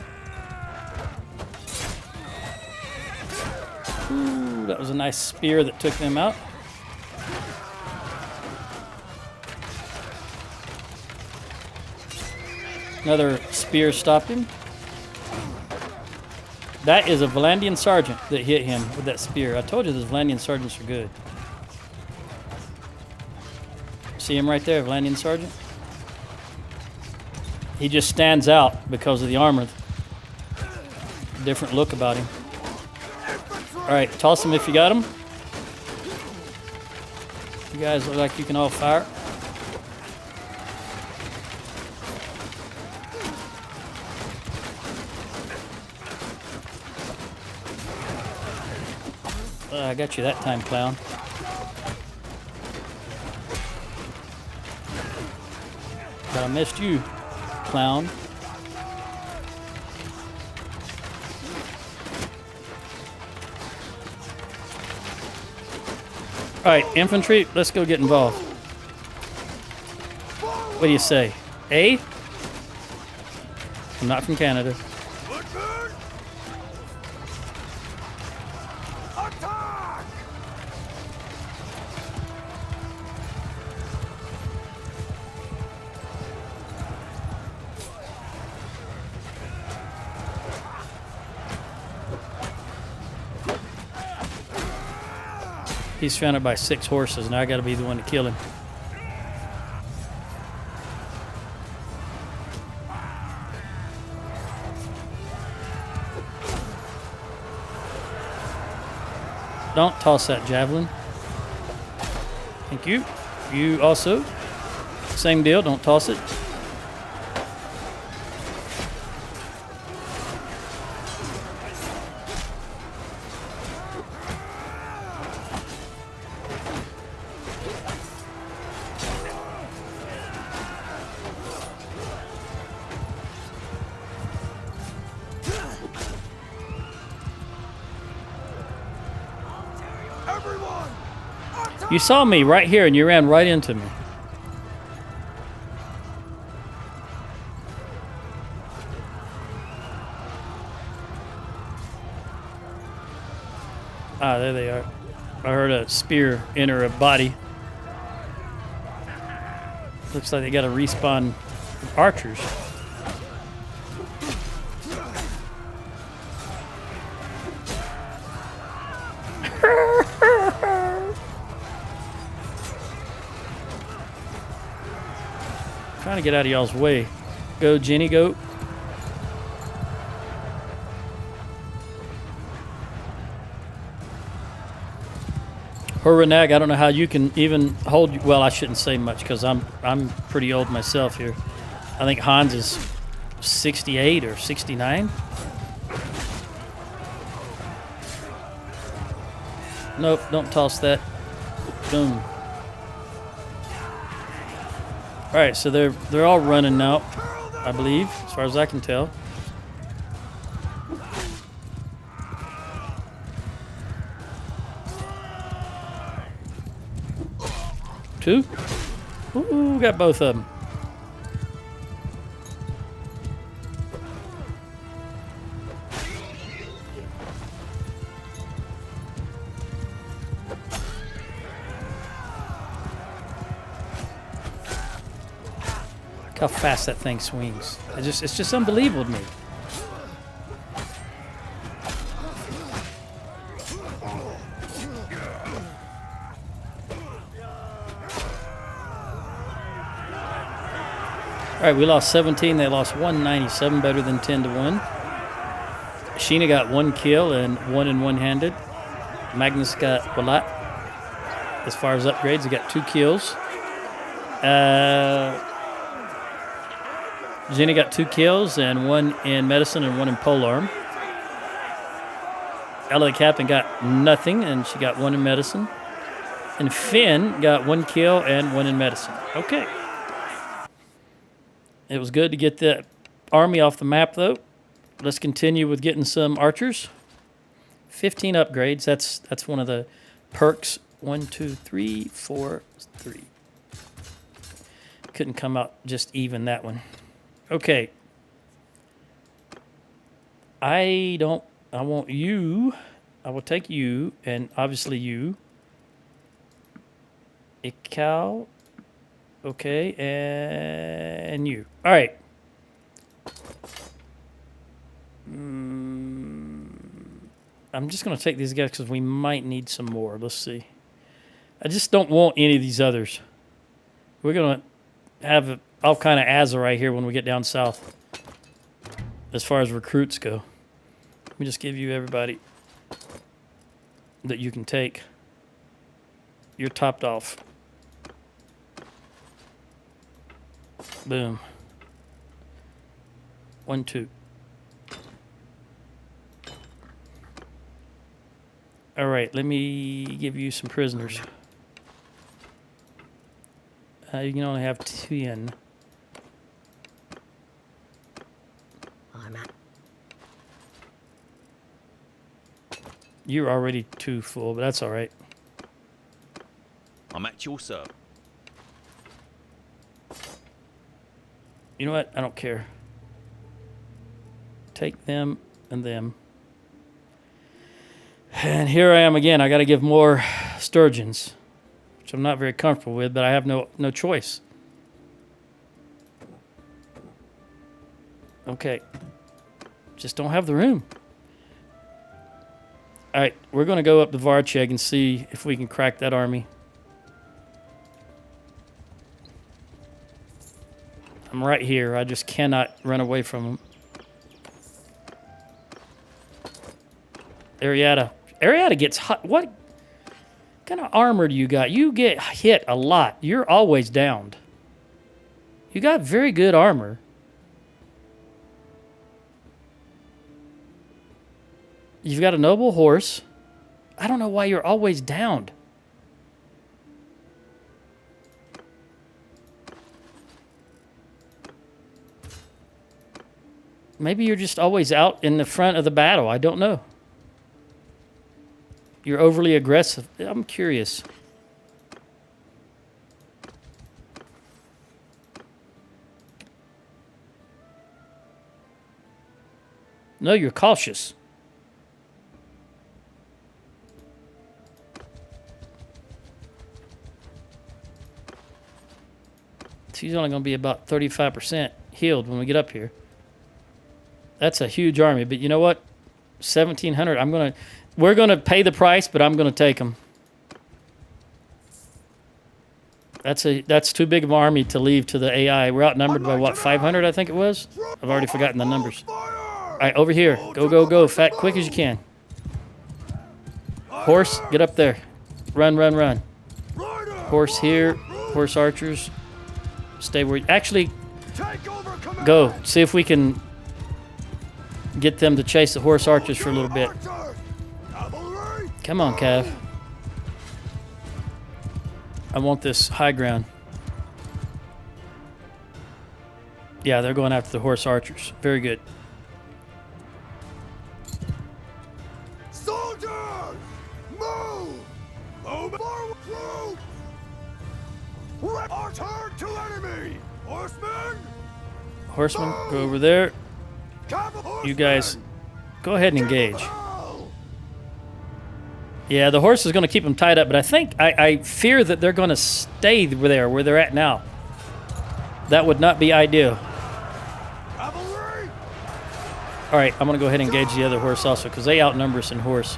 Ooh, that was a nice spear that took them out. Another spear stopped him. That is a Valandian sergeant that hit him with that spear. I told you those Valandian sergeants are good. See him right there, Valandian sergeant? He just stands out because of the armor. Different look about him. Alright, toss him if you got him. You guys look like you can all fire. I got you that time, clown. But I missed you, clown. Alright, infantry, let's go get involved. What do you say? A? I'm not from Canada. Richard! Attack! He's surrounded by 6 horses. Now I got to be the one to kill him. Don't toss that javelin. Thank you. You also. Same deal. Don't toss it. Everyone! Attack! You saw me right here and you ran right into me. Ah, there they are. I heard a spear enter a body. Looks like they got to respawn archers. Trying to get out of y'all's way. Go, Jenny, go. Reneg, I don't know how you can even hold. Well, I shouldn't say much because I'm pretty old myself here. I think Hans is 68 or 69. Nope, don't toss that. Boom. All right, so they're all running now, I believe, as far as I can tell. Two? Ooh, got both of them. Look how fast that thing swings. It's just unbelievable to me. All right, we lost 17. They lost 197, better than 10-1. Sheena got 1 kill and 1 in one-handed. Magnus got a lot. As far as upgrades, he got 2 kills. Jenny got 2 kills and 1 in medicine and 1 in polearm. Ella the Captain got nothing and she got 1 in medicine. And Finn got 1 kill and 1 in medicine. Okay. It was good to get the army off the map, though. Let's continue with getting some archers. 15 upgrades. That's one of the perks. 1, 2, 3, 4, 3. Couldn't come out just even that one. Okay. I want you. I will take you, and obviously you. Ikal. Okay, and you. All right. I'm just going to take these guys because we might need some more. Let's see. I just don't want any of these others. We're going to have all kind of Azerite here when we get down south. As far as recruits go. Let me just give you everybody that you can take. You're topped off. Boom. 1, 2. All right, let me give you some prisoners. You can only have 10. I'm at. You're already too full, but that's all right. I'm at your service. You know what? I don't care. Take them and them. And here I am again. I got to give more Sturgians, which I'm not very comfortable with, but I have no choice. Okay. Just don't have the room. All right, we're going to go up to Varcheg and see if we can crack that army. I'm right here. I just cannot run away from them. Arietta. Arietta gets hot. What kind of armor do you got? You get hit a lot. You're always downed. You got very good armor. You've got a noble horse. I don't know why you're always downed. Maybe you're just always out in the front of the battle. I don't know. You're overly aggressive. I'm curious. No, you're cautious. She's only going to be about 35% healed when we get up here. That's a huge army, but you know what? 1,700. We're going to pay the price, but I'm going to take them. That's too big of an army to leave to the AI. We're outnumbered by what, 500? I think it was. I've already forgotten the numbers. All right, over here. Go, go, go, fat, quick as you can. Horse, get up there. Run, run, run. Horse here. Horse archers. Stay where. Actually, go. See if we can get them to chase the horse archers for a little bit. Come on, Cav. I want this high ground. Yeah, they're going after the horse archers. Very good. Soldiers! Move! Move forward! Our turn to enemy! Horsemen! Horsemen, go over there. You guys, go ahead and engage. Yeah, the horse is going to keep them tied up, but I fear that they're going to stay there where they're at now. That would not be ideal. All right, I'm going to go ahead and engage the other horse also because they outnumber us in horse,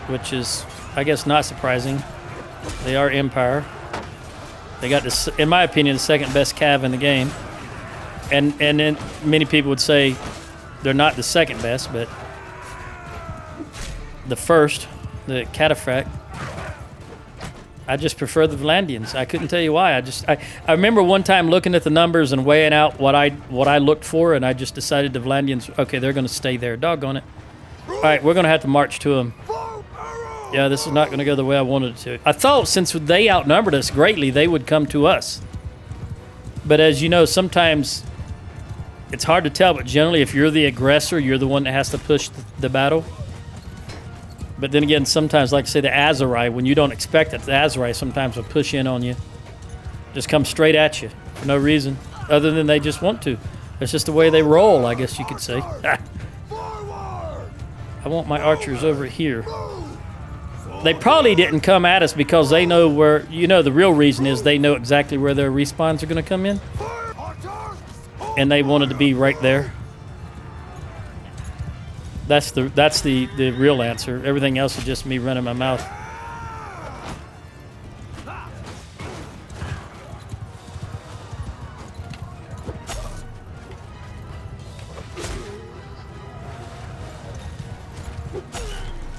which is, I guess, not surprising. They are Empire. They got this, in my opinion, the second best cav in the game, and then many people would say they're not the second best, but the first, the cataphract. I just prefer the Vlandians. I couldn't tell you why. I remember one time looking at the numbers and weighing out what I looked for, and I just decided the Vlandians, okay, they're going to stay there. Doggone it. All right, we're going to have to march to them. Yeah, this is not going to go the way I wanted it to. I thought since they outnumbered us greatly, they would come to us. But as you know, sometimes it's hard to tell, but generally if you're the aggressor, you're the one that has to push the battle. But then again, sometimes, like I say, the Azerite, when you don't expect it, the Azerite sometimes will push in on you. Just come straight at you for no reason, other than they just want to. It's just the way they roll, I guess you could say. I want my archers over here. They probably didn't come at us because they know where, the real reason is they know exactly where their respawns are going to come in. And they wanted to be right there. That's the real answer. Everything else is just me running my mouth.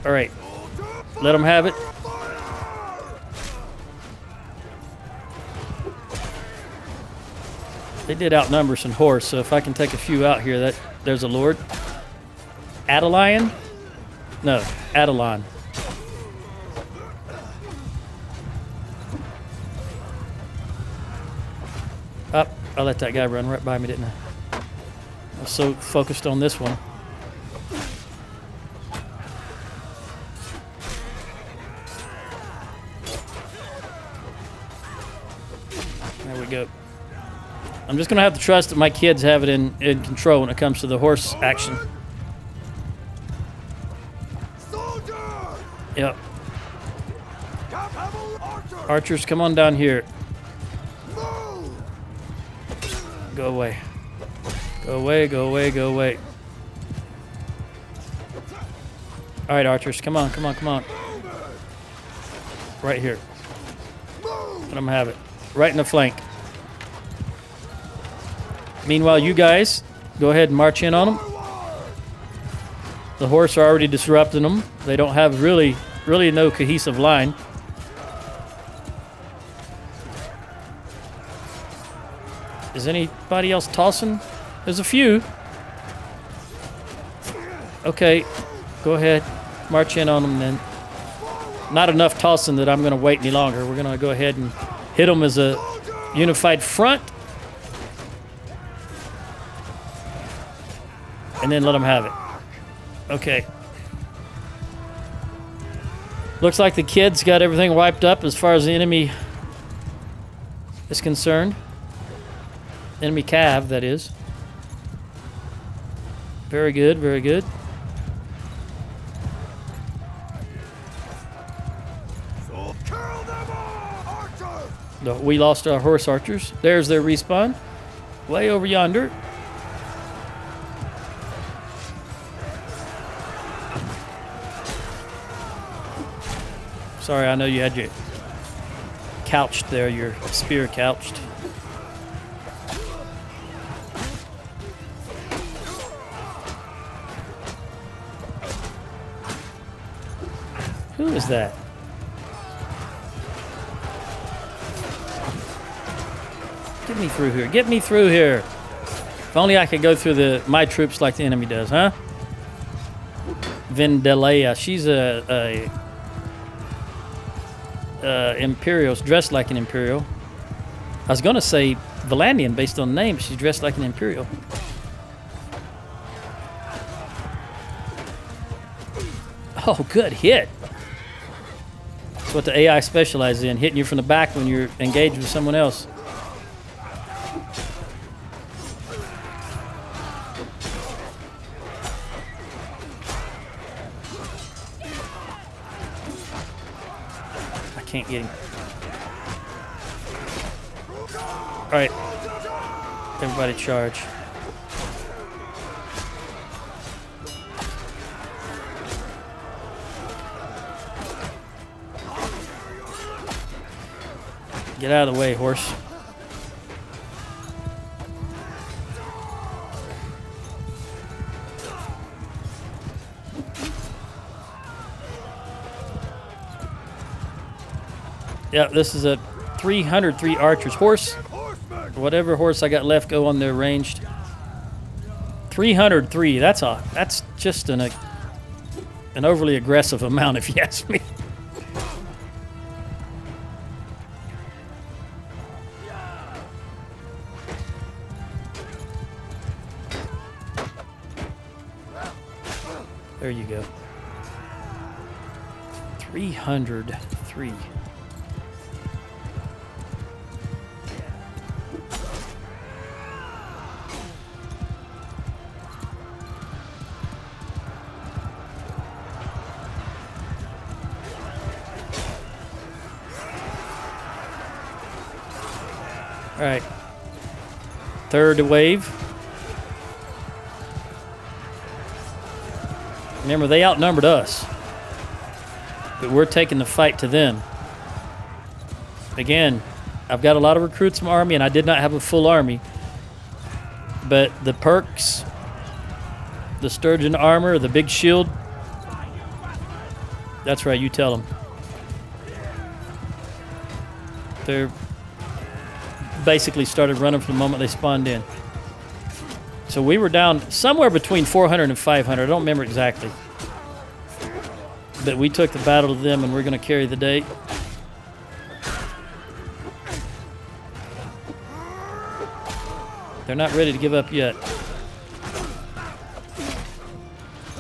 All right, let them have it. They did outnumber some horse, so if I can take a few out here, there's a lord. Adelion? No, Adelon. Up. I let that guy run right by me, didn't I? I was so focused on this one. There we go. I'm just going to have to trust that my kids have it in control when it comes to the horse action. Soldier! Yep. Archer! Archers, come on down here. Move! Go away. Go away, go away, go away. All right, archers, come on, come on, come on. Right here. Let them have it. Right in the flank. Meanwhile, you guys, go ahead and march in on them. The horse are already disrupting them. They don't have really no cohesive line. Is anybody else tossing? There's a few. Okay, go ahead. March in on them then. Not enough tossing that I'm going to wait any longer. We're going to go ahead and hit them as a unified front. And then let them have it. Okay. Looks like the kids got everything wiped up as far as the enemy is concerned. Enemy cav, that is. Very good, very good. So kill them all! Archer! No, we lost our horse archers. There's their respawn. Way over yonder. Sorry, I know you had your couched there, your spear couched. Who is that? Get me through here. Get me through here. If only I could go through my troops like the enemy does, huh? Vendelea. She's a Imperial. She's dressed like an Imperial. I was going to say Valandian based on the name, but she's dressed like an Imperial. Oh, good hit. That's what the AI specializes in, hitting you from the back when you're engaged with someone else. I can't get him. All right. Everybody charge. Get out of the way, horse. Yeah, this is a 303 archers. Horse, whatever horse I got left, go on there ranged. 303. That's just an overly aggressive amount, if you ask me. There you go. 303. All right. Third wave. Remember, they outnumbered us. But we're taking the fight to them. Again, I've got a lot of recruits from Army, and I did not have a full army. But the perks, the Sturgian armor, the big shield. That's right, you tell them. They're basically started running from the moment they spawned in. So we were down somewhere between 400 and 500. I don't remember exactly. But we took the battle to them, and we're going to carry the day. They're not ready to give up yet.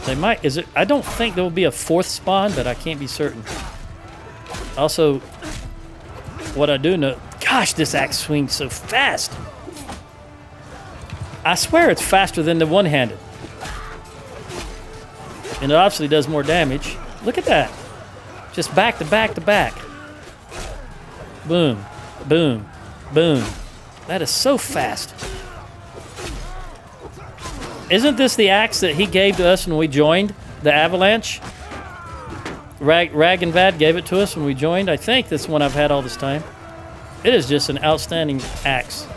They might. Is it? I don't think there will be a fourth spawn, but I can't be certain. Also, what I do know, gosh, this axe swings so fast. I swear it's faster than the one-handed. And it obviously does more damage. Look at that. Just back to back to back. Boom, boom, boom. That is so fast. Isn't this the axe that he gave to us when we joined the Avalanche? Rag and Vad gave it to us when we joined. I think that's one I've had all this time. It is just an outstanding axe.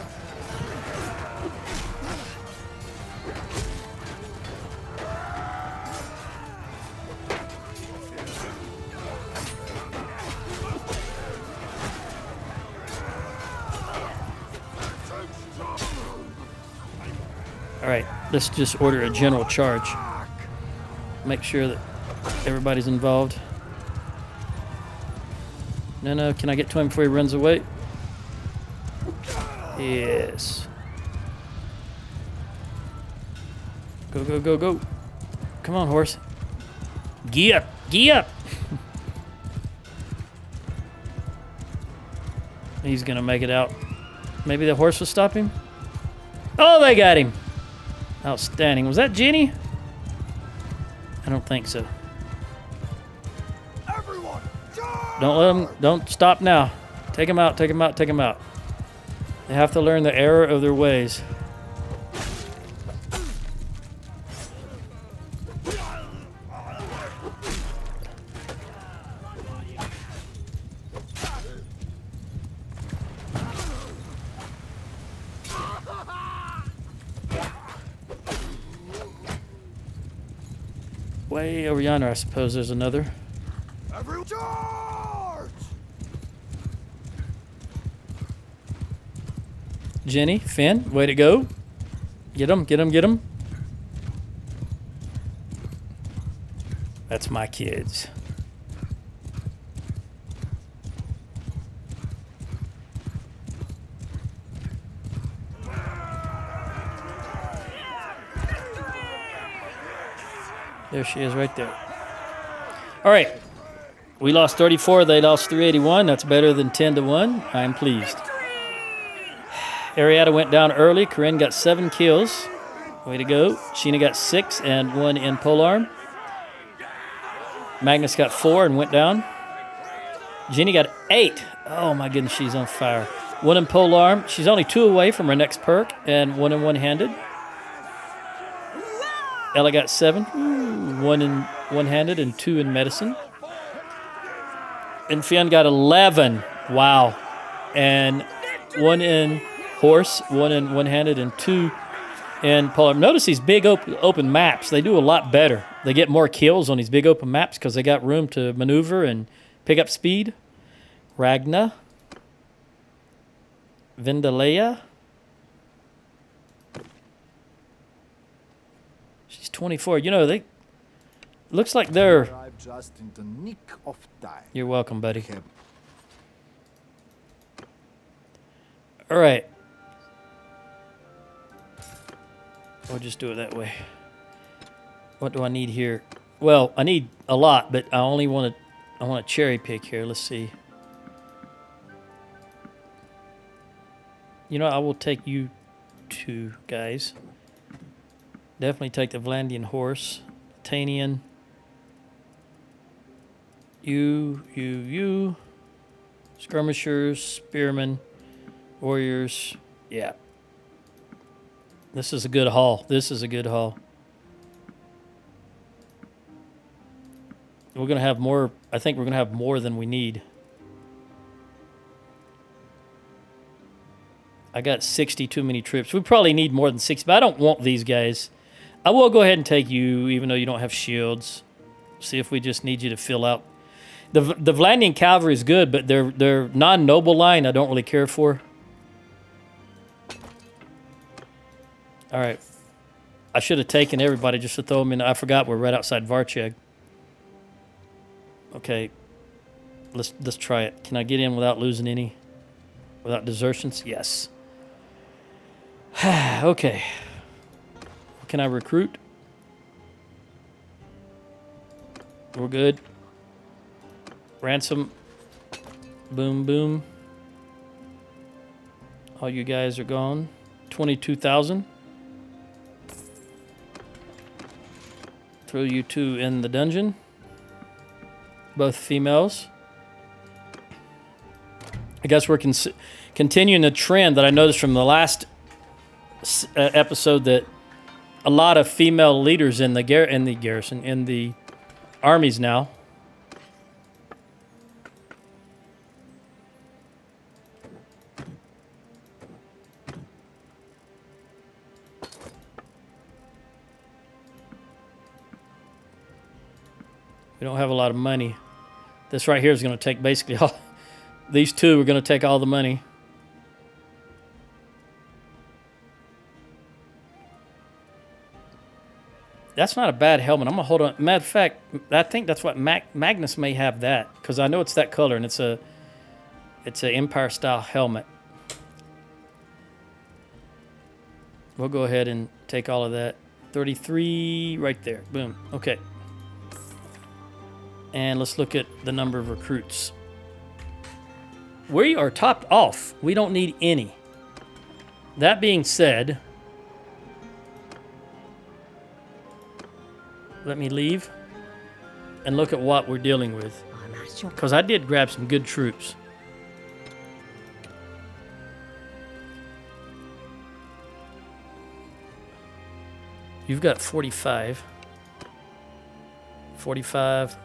All right, let's just order a general charge. Make sure that everybody's involved. No, can I get to him before he runs away? Yes. Go, go, go, go. Come on, horse. Gee up, gee up. He's gonna make it out. Maybe the horse will stop him? Oh, they got him. Outstanding. Was that Jenny? I don't think so. Everyone, charge! Don't let them. Don't stop now. Take them out. Take them out. Take them out. They have to learn the error of their ways. Way over yonder, I suppose there's another. Everyone, charge! Jenny, Finn, way to go. Get him, get him, get him. That's my kids. There she is right there. All right. We lost 34. They lost 381. That's better than 10-1. I'm pleased. Arietta went down early. Corinne got 7 kills. Way to go. Sheena got 6 and 1 in polearm. Magnus got 4 and went down. Jenny got 8. Oh, my goodness, she's on fire. 1 in polearm. She's only 2 away from her next perk, and 1 in one-handed. Ella got 7. 1 in one-handed and 2 in medicine. And Fionn got 11. Wow. And 1 in horse, 1 in one-handed, and 2 in polearm. Notice these big open maps. They do a lot better. They get more kills on these big open maps because they got room to maneuver and pick up speed. Ragna. Vindalea. She's 24. You know, they looks like they're... Just in the nick of time. You're welcome, buddy. All right. We'll just do it that way. What do I need here? Well, I need a lot, but I only want to cherry pick here. Let's see. You know, I will take you 2 guys. Definitely take the Vlandian horse. Tanian. You. Skirmishers, spearmen, warriors. Yeah. This is a good haul. This is a good haul. We're going to have more. I think we're going to have more than we need. I got 60 too many troops. We probably need more than 60, but I don't want these guys. I will go ahead and take you, even though you don't have shields. See if we just need you to fill out. The Vlandian cavalry is good, but their non-noble line I don't really care for. All right. I should have taken everybody just to throw them in. I forgot we're right outside Varcheg. Okay. Let's try it. Can I get in without losing any? Without desertions? Yes. Okay. Can I recruit? We're good. Ransom. Boom, boom. All you guys are gone. 22,000. Throw you two in the dungeon. Both females. I guess we're continuing the trend that I noticed from the last episode that a lot of female leaders in the garrison, in the armies now. We don't have a lot of money. This right here is going to take basically all... These two are going to take all the money. That's not a bad helmet. I'm going to hold on. Matter of fact, I think that's what Magnus may have that. Because I know it's that color and it's an Empire-style helmet. We'll go ahead and take all of that. 33 right there. Boom. Okay. And let's look at the number of recruits. We are topped off. We don't need any. That being said, let me leave and look at what we're dealing with. I'm at your Because I did grab some good troops. You've got 45. 45.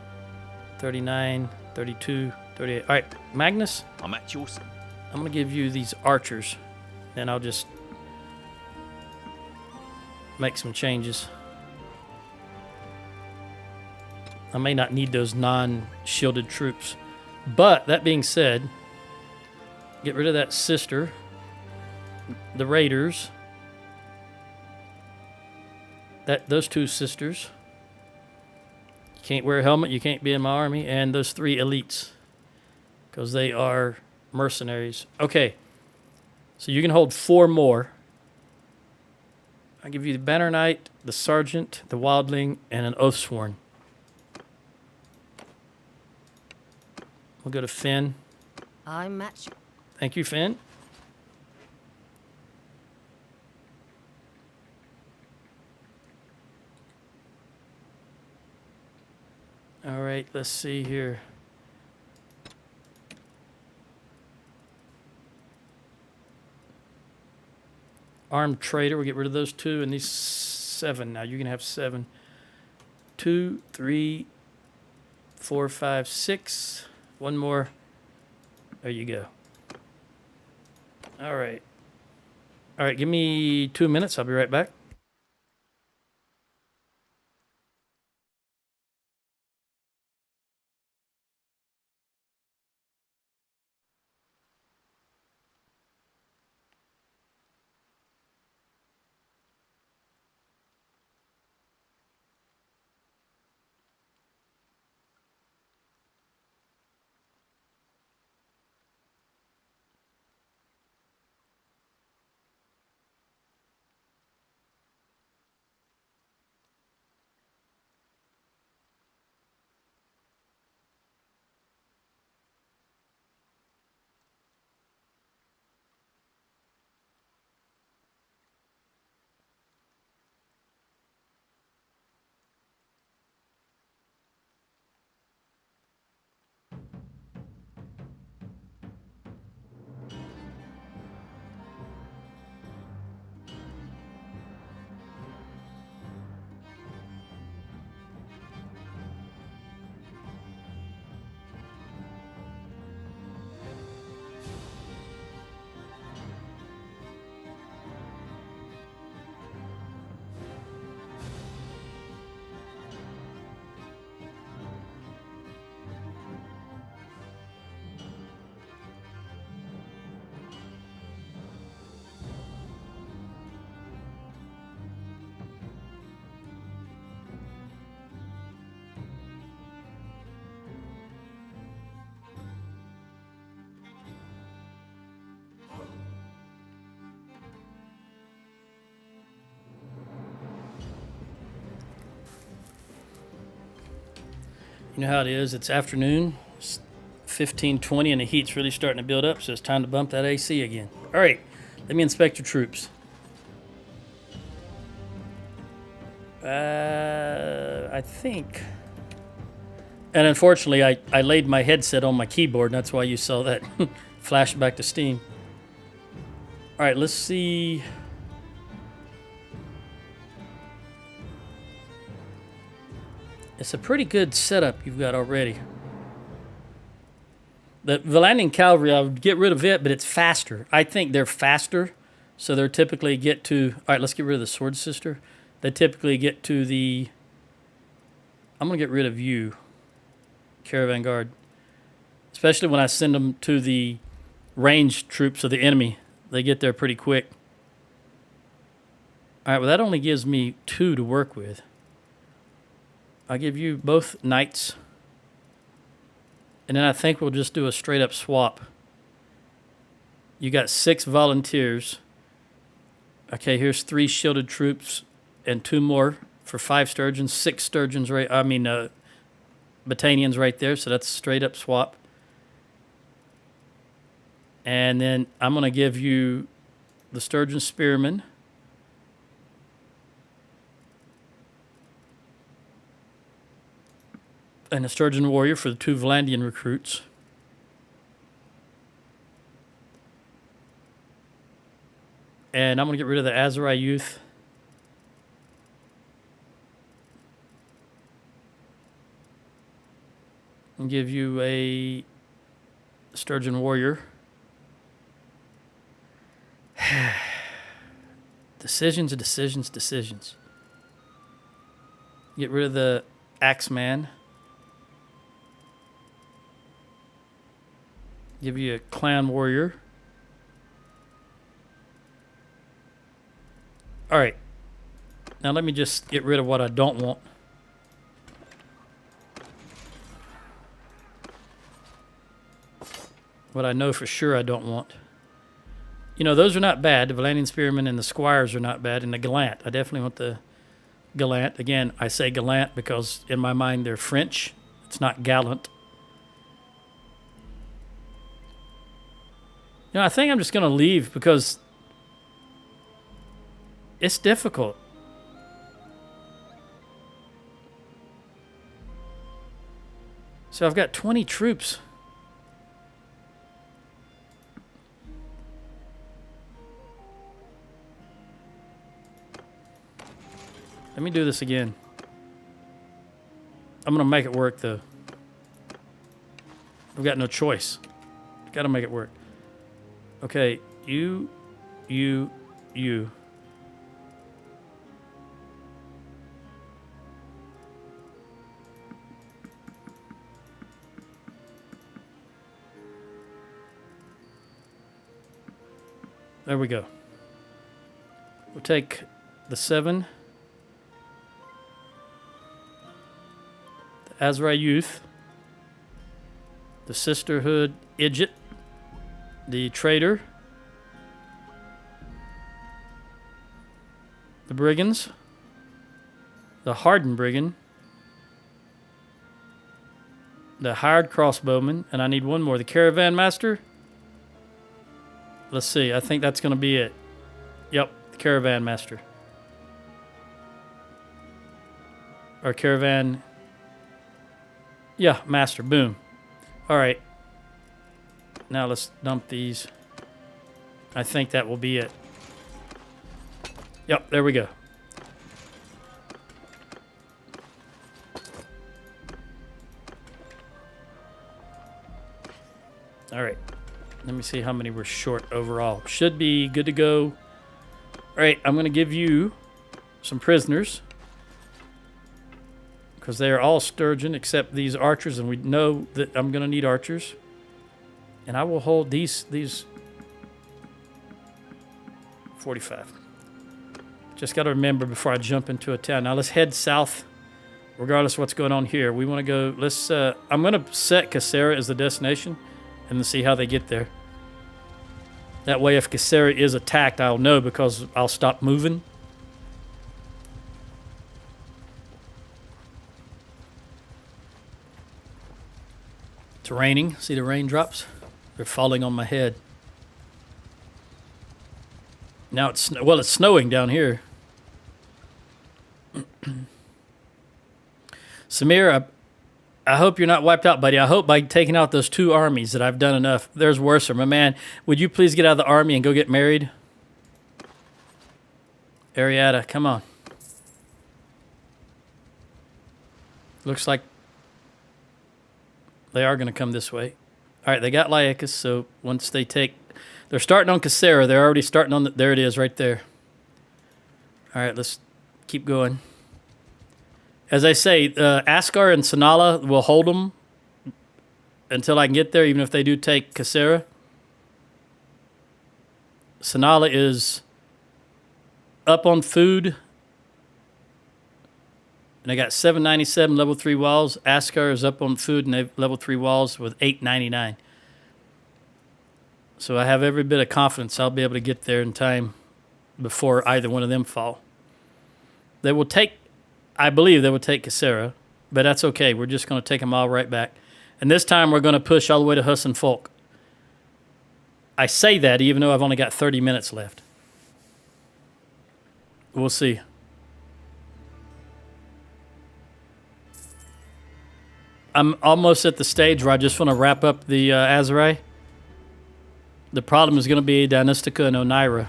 39, 32, 38. All right, Magnus, I'm at your service. I'm going to give you these archers. Then I'll just make some changes. I may not need those non-shielded troops. But, that being said, get rid of that sister. The raiders. Those two sisters. Can't wear a helmet, you can't be in my army, and those 3 elites because they are mercenaries. Okay, so you can hold 4 more. I give you the Banner Knight, the Sergeant, the Wildling, and an Oathsworn. We'll go to Finn. I'm at your... Thank you, Finn. All right, let's see here. Armed trader, we'll get rid of those 2 and these 7 now. You can have 7. 2, 3, 4, 5, 6. One more. There you go. All right. All right, give me 2 minutes. I'll be right back. You know how it is. It's afternoon. It's 15:20, and the heat's really starting to build up, so it's time to bump that AC again. All right, let me inspect your troops. I think... And unfortunately, I laid my headset on my keyboard, and that's why you saw that flash back to Steam. All right, let's see... It's a pretty good setup you've got already. The Valandian cavalry, I would get rid of it, but it's faster. I think they're faster, so they're typically get to... All right, let's get rid of the Sword Sister. They typically get to the... I'm going to get rid of you, Caravan Guard. Especially when I send them to the ranged troops of the enemy. They get there pretty quick. All right, well, that only gives me 2 to work with. I'll give you both knights. And then I think we'll just do a straight up swap. You got 6 volunteers. Okay, here's 3 shielded troops and 2 more for 5 sturgeons. 6 sturgeons, right? I mean, battalions right there. So that's a straight up swap. And then I'm going to give you the sturgeon spearmen. And a Sturgeon Warrior for the 2 Valandian recruits. And I'm going to get rid of the Azurai Youth. And give you a Sturgeon Warrior. Decisions, decisions, decisions. Get rid of the Axeman. Give you a Clan Warrior. All right. Now let me just get rid of what I don't want. What I know for sure I don't want. You know, those are not bad. The Valandian Spearmen and the Squires are not bad. And the Gallant. I definitely want the Gallant. Again, I say Gallant because in my mind they're French. It's not gallant. You know, I think I'm just going to leave because it's difficult. So I've got 20 troops. Let me do this again. I'm going to make it work, though. I've got no choice. Got to make it work. Okay, you. There we go. We'll take the 7. The Azurai Youth. The Sisterhood Idjit. The Trader. The Brigands. The Hardened Brigand. The Hired Crossbowman. And I need one more. The Caravan Master. Let's see. I think that's going to be it. Yep. The Caravan Master. Or Caravan... Yeah, Master. Boom. All right. Now let's dump these. I think that will be it. Yep, there we go. All right. Let me see how many we're short overall. Should be good to go. All right, I'm going to give you some prisoners. Because they are all sturgeon except these archers, and we know that I'm going to need archers. And I will hold these 45. Just got to remember before I jump into a town. Now let's head south, regardless of what's going on here. We want to go, let's, I'm going to set Cassera as the destination and then see how they get there. That way if Cassera is attacked, I'll know because I'll stop moving. It's raining. See the raindrops? They're falling on my head. Now it's snowing down here. Samir, I hope you're not wiped out, buddy. I hope by taking out those 2 armies that I've done enough. There's worse. My man, would you please get out of the army and go get married? Arietta, come on. Looks like they are going to come this way. All right, they got Lycus, so once they take... They're starting on Cassera. They're already starting on... There it is, right there. All right, let's keep going. As I say, Askar and Sanala will hold them until I can get there, even if they do take Cassera. Sanala is up on food. And they got 797 level 3 walls. Askar is up on food and they have level 3 walls with 899. So I have every bit of confidence I'll be able to get there in time before either one of them fall. They will take, I believe they will take Cassera, but that's okay. We're just going to take them all right back. And this time we're going to push all the way to Husson Folk. I say that even though I've only got 30 minutes left. We'll see. I'm almost at the stage where I just want to wrap up the Azurai. The problem is going to be Dynastica and Oneira.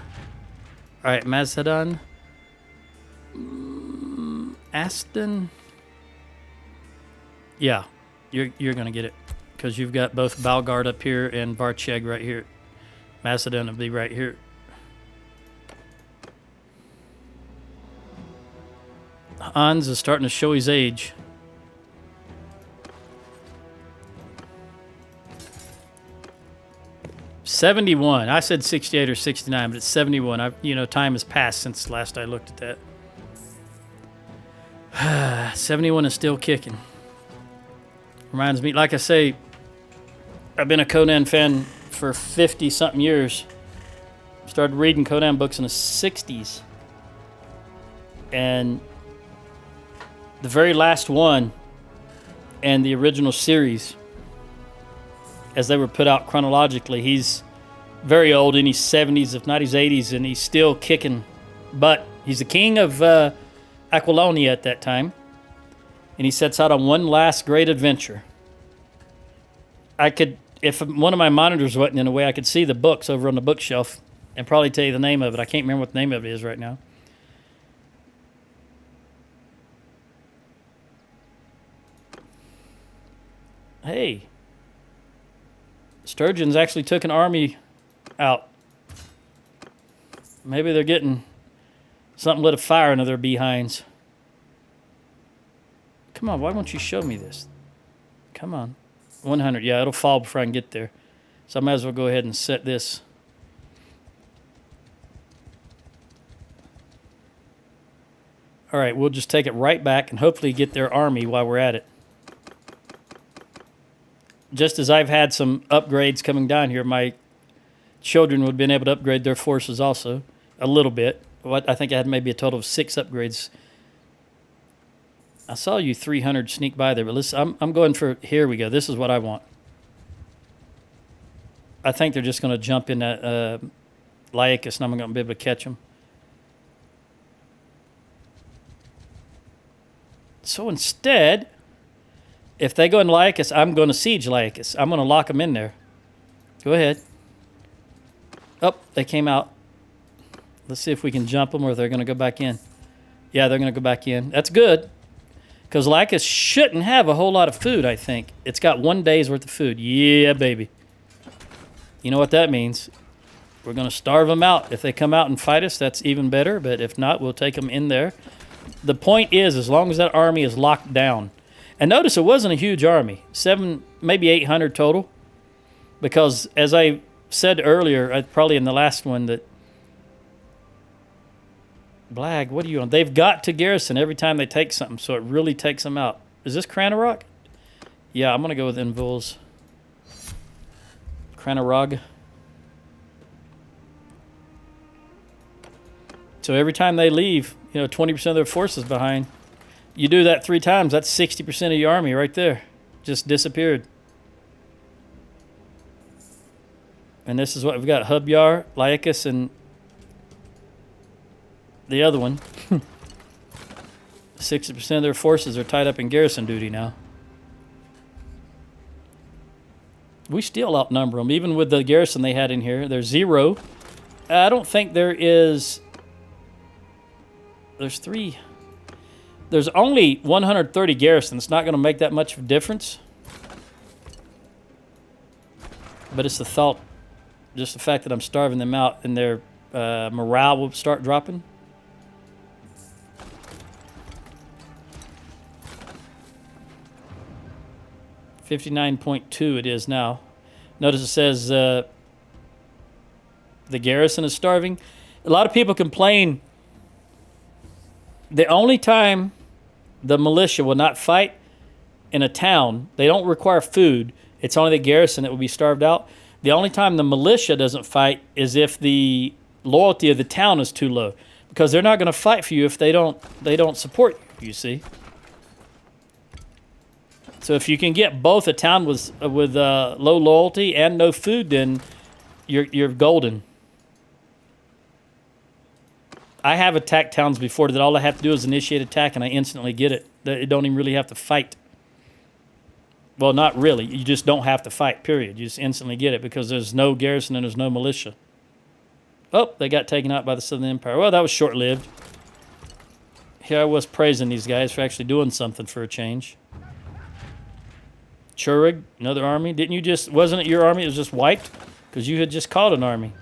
All right, Mazadon. Aston. Yeah, you're going to get it. Because you've got both Balgard up here and Varcheg right here. Macedon will be right here. Hans is starting to show his age. $71. I said 68 or 69, but it's 71. Time has passed since last I looked at that. 71 is still kicking. Reminds me, like I say, I've been a Conan fan for 50-something years. Started reading Conan books in the 60s. And the very last one and the original series, as they were put out chronologically, he's very old, in his 70s, if not his 80s, and he's still kicking butt. He's the king of Aquilonia at that time, and he sets out on one last great adventure. If one of my monitors wasn't in a way, I could see the books over on the bookshelf and probably tell you the name of it. I can't remember what the name of it is right now. Hey. Sturgeon's actually took an army out. Maybe they're getting something lit a fire into their behinds. Come on, why won't you show me this? Come on. 100, yeah, it'll fall before I can get there. So I might as well go ahead and set this. All right, we'll just take it right back and hopefully get their army while we're at it. Just as I've had some upgrades coming down here, my children would have been able to upgrade their forces also a little bit. I think I had maybe a total of 6 upgrades. I saw you 300 sneak by there, but listen, I'm going for, here we go. This is what I want. I think they're just going to jump in that Lycus, and I'm going to be able to catch them. So instead, if they go in Lycus, I'm going to siege Lycus. I'm going to lock them in there. Go ahead. Oh, they came out. Let's see if we can jump them or they're going to go back in. Yeah, they're going to go back in. That's good. Because Lycus shouldn't have a whole lot of food, I think. It's got 1 day's worth of food. Yeah, baby. You know what that means. We're going to starve them out. If they come out and fight us, that's even better. But if not, we'll take them in there. The point is, as long as that army is locked down. And notice it wasn't a huge army. 7, maybe 800 total. Because as I said earlier, probably in the last one, that Blag, what are you on? They've got to garrison every time they take something, so it really takes them out. Is this Cranarok? Yeah, I'm going to go with Invuls. Cranarog. So every time they leave, 20% of their forces behind. You do that 3 times, that's 60% of your army right there. Just disappeared. And this is what we've got. Hubyar, Lycus, and the other one. 60% of their forces are tied up in garrison duty now. We still outnumber them, even with the garrison they had in here. There's 0. I don't think there is... There's 3... There's only 130 garrisons. It's not going to make that much of a difference. But it's the thought, just the fact that I'm starving them out and their morale will start dropping. $59.2 it is now. Notice it says the garrison is starving. A lot of people complain the only time the militia will not fight in a town, they don't require food. It's only the garrison that will be starved out. The only time the militia doesn't fight is if the loyalty of the town is too low, because they're not going to fight for you if they don't support you. You see. So if you can get both a town with low loyalty and no food, then you're golden. I have attacked towns before that all I have to do is initiate attack and I instantly get it. I don't even really have to fight. Well, not really. You just don't have to fight, period. You just instantly get it because there's no garrison and there's no militia. Oh, they got taken out by the Southern Empire. Well, that was short-lived. Here I was praising these guys for actually doing something for a change. Churig, another army. Didn't you just... Wasn't it your army? It was just wiped? Because you had just called an army.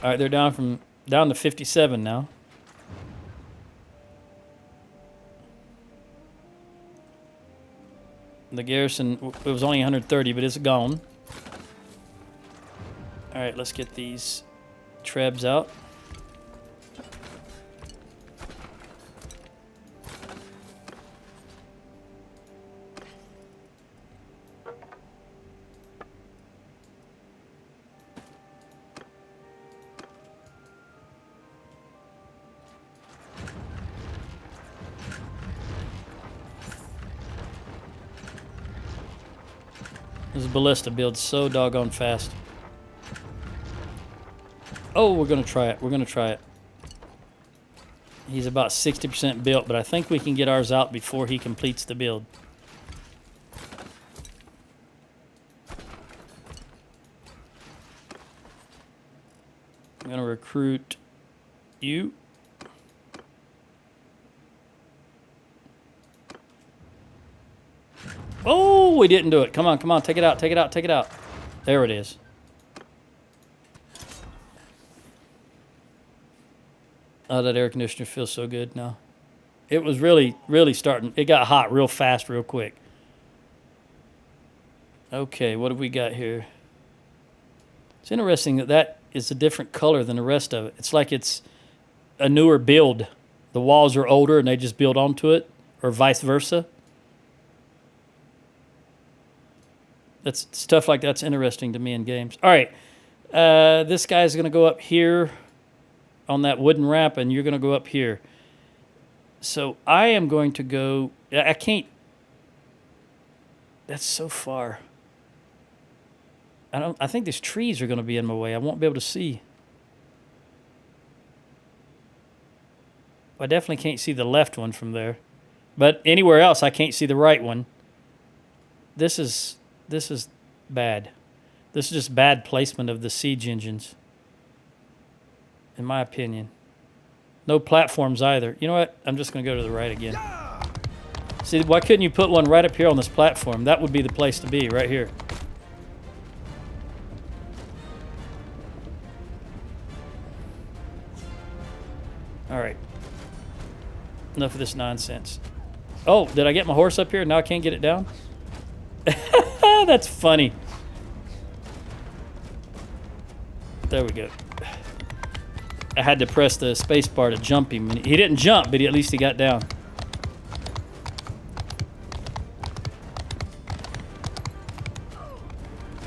All right, they're down to 57 now. The garrison, it was only 130, but it's gone. All right, let's get these trebs out. This ballista builds so doggone fast. Oh, we're going to try it. We're going to try it. He's about 60% built, but I think we can get ours out before he completes the build. I'm going to recruit you. Oh, we didn't do it. Come on, come on. Take it out, take it out, take it out. There it is. Oh, that air conditioner feels so good now. It was really, really starting. It got hot real fast, real quick. Okay, what have we got here? It's interesting that that is a different color than the rest of it. It's like it's a newer build. The walls are older and they just build onto it, or vice versa. That's stuff like that's interesting to me in games. All right, this guy's going to go up here on that wooden ramp, and you're going to go up here. So I am going to go... I can't... That's so far. I think these trees are going to be in my way. I won't be able to see. I definitely can't see the left one from there. But anywhere else, I can't see the right one. This is bad. This is just bad placement of the siege engines, in my opinion. No platforms either. You know what? I'm just going to go to the right again. See, why couldn't you put one right up here on this platform? That would be the place to be, right here. All right. Enough of this nonsense. Oh, did I get my horse up here? Now I can't get it down? That's funny. There we go. I had to press the space bar to jump him. He didn't jump, but at least he got down.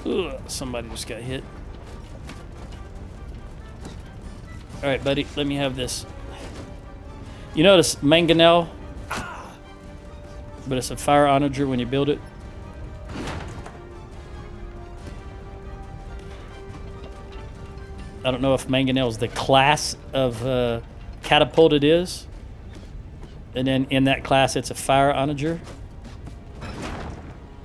Ugh, somebody just got hit. All right, buddy, let me have this. You notice mangonel? but it's a fire onager when you build it. I don't know if mangonel is the class of catapult it is. And then in that class, it's a fire onager.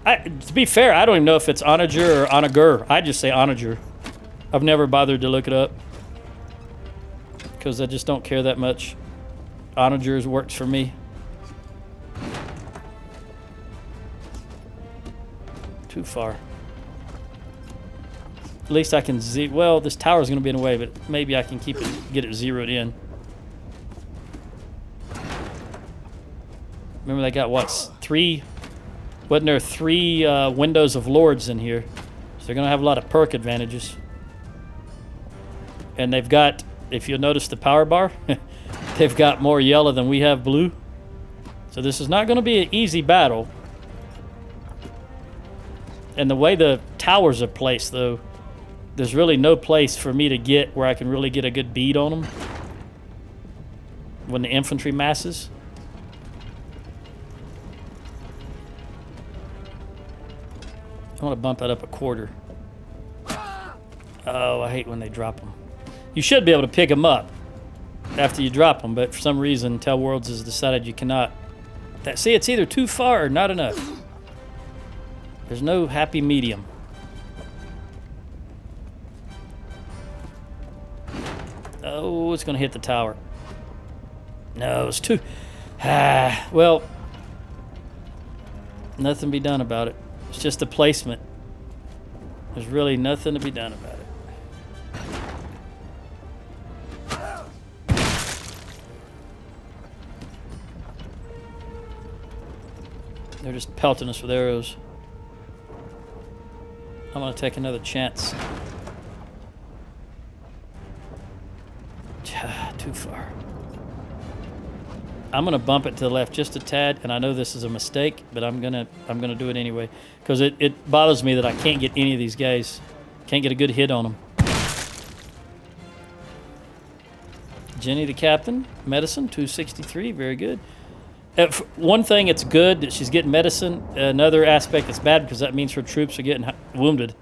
To be fair, I don't even know if it's onager or onager. I just say onager. I've never bothered to look it up because I just don't care that much. Onagers works for me. Too far. At least I can well, this tower's going to be in the way, but maybe I can get it zeroed in. Remember they got what, wasn't there 3 windows of lords in here? So they're going to have a lot of perk advantages. And they've got, if you'll notice the power bar, they've got more yellow than we have blue. So this is not going to be an easy battle. And the way the towers are placed, though, there's really no place for me to get where I can really get a good bead on them when the infantry masses. I want to bump that up a quarter. Oh, I hate when they drop them. You should be able to pick them up after you drop them, but for some reason, Tell Worlds has decided you cannot. See, it's either too far or not enough. There's no happy medium. Oh, it's going to hit the tower. No, it's too... well, nothing to be done about it. It's just a placement. There's really nothing to be done about it. They're just pelting us with arrows. I'm going to take another chance. Too far. I'm gonna bump it to the left just a tad, and I know this is a mistake, but I'm gonna do it anyway because it bothers me that I can't get any of these guys. Can't get a good hit on them. Jenny the captain, medicine 263, very good. One thing, it's good that she's getting medicine. Another aspect that's bad because that means her troops are getting wounded.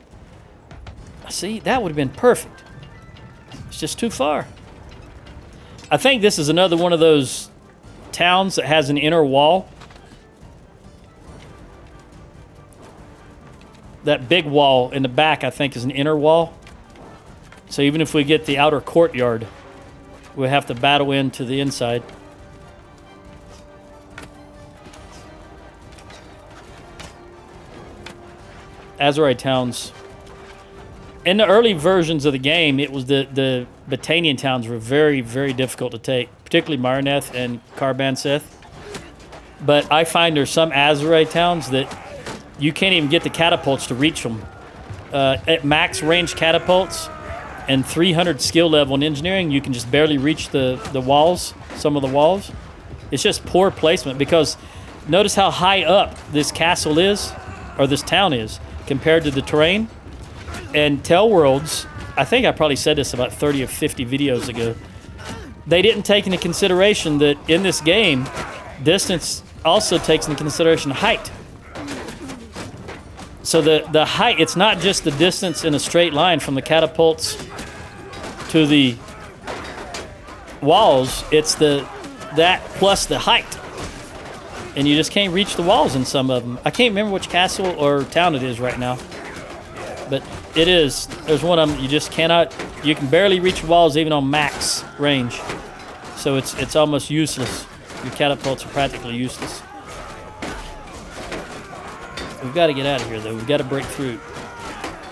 See, that would have been perfect. It's just too far. I think this is another one of those towns that has an inner wall. That big wall in the back, I think, is an inner wall. So even if we get the outer courtyard, we'll have to battle into the inside. Azeroth towns. In the early versions of the game, it was the Battanian towns were very, very difficult to take, particularly Marneth and Carbanseth. But I find there's some Azeroth towns that you can't even get the catapults to reach them. At max range catapults and 300 skill level in engineering, you can just barely reach the walls, some of the walls. It's just poor placement because notice how high up this castle is, or this town is, compared to the terrain. And Tell Worlds, I think I probably said this about 30 or 50 videos ago, they didn't take into consideration that in this game, distance also takes into consideration height. So the height, it's not just the distance in a straight line from the catapults to the walls, it's that plus the height. And you just can't reach the walls in some of them. I can't remember which castle or town it is right now. But it is. There's one of them you just cannot. You can barely reach walls even on max range. So it's almost useless. Your catapults are practically useless. We've got to get out of here, though. We've got to break through.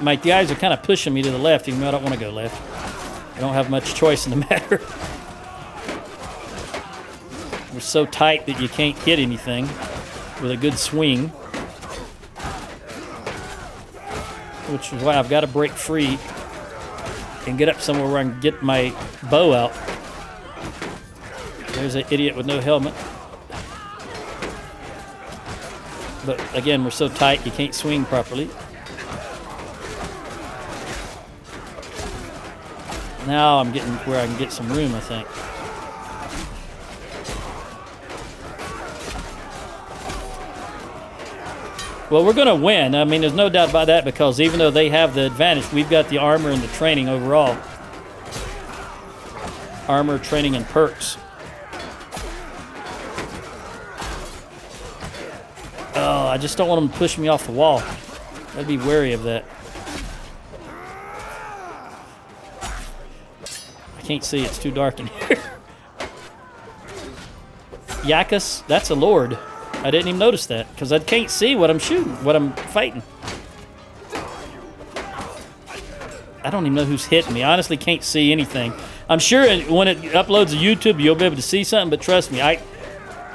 My guys are kind of pushing me to the left, even though I don't want to go left. I don't have much choice in the matter. We're so tight that you can't hit anything with a good swing. Which is why I've got to break free and get up somewhere where I can get my bow out. There's an idiot with no helmet. But again, we're so tight you can't swing properly. Now I'm getting where I can get some room, I think. Well, we're going to win. I mean, there's no doubt about that because even though they have the advantage, we've got the armor and the training overall. Armor, training, and perks. Oh, I just don't want them to push me off the wall. I'd be wary of that. I can't see. It's too dark in here. Yakus, that's a lord. I didn't even notice that because I can't see what I'm shooting, what I'm fighting. I don't even know who's hitting me. I honestly can't see anything. I'm sure when it uploads to YouTube, you'll be able to see something, but trust me,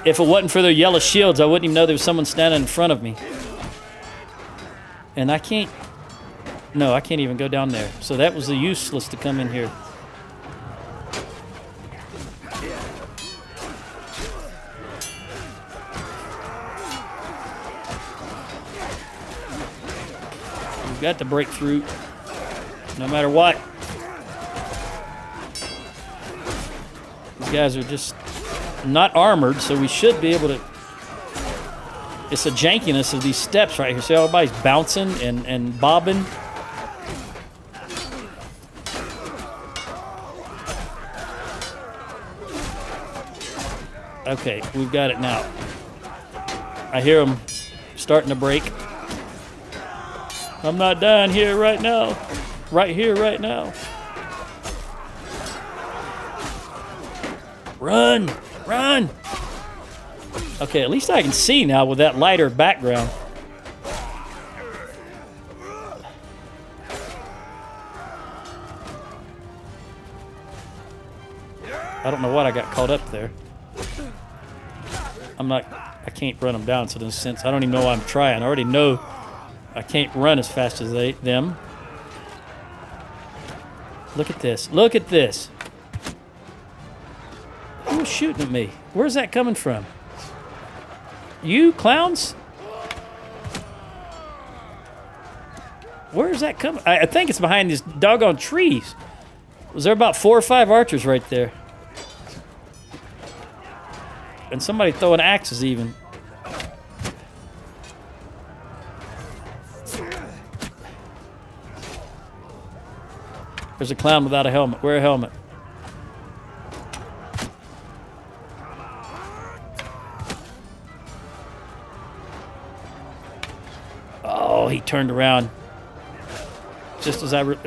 if it wasn't for their yellow shields, I wouldn't even know there was someone standing in front of me. And I can't even go down there. So that was useless to come in here. We've got to break through no matter what. These guys are just not armored, so we should be able to... It's the jankiness of these steps right here. See how everybody's bouncing and bobbing? Okay, we've got it now. I hear them starting to break. I'm not dying here right now. Right here, right now. Run! Run! Okay, at least I can see now with that lighter background. I don't know what I got caught up there. I can't run them down, so in a sense, I don't even know why I'm trying. I already know I can't run as fast as them. Look at this. Look at this. Who's shooting at me? Where's that coming from? You clowns? Where's that coming? I think it's behind these doggone trees. Was there about 4 or 5 archers right there? And somebody throwing axes even. There's a clown without a helmet. Wear a helmet. Oh, he turned around. Just as I don't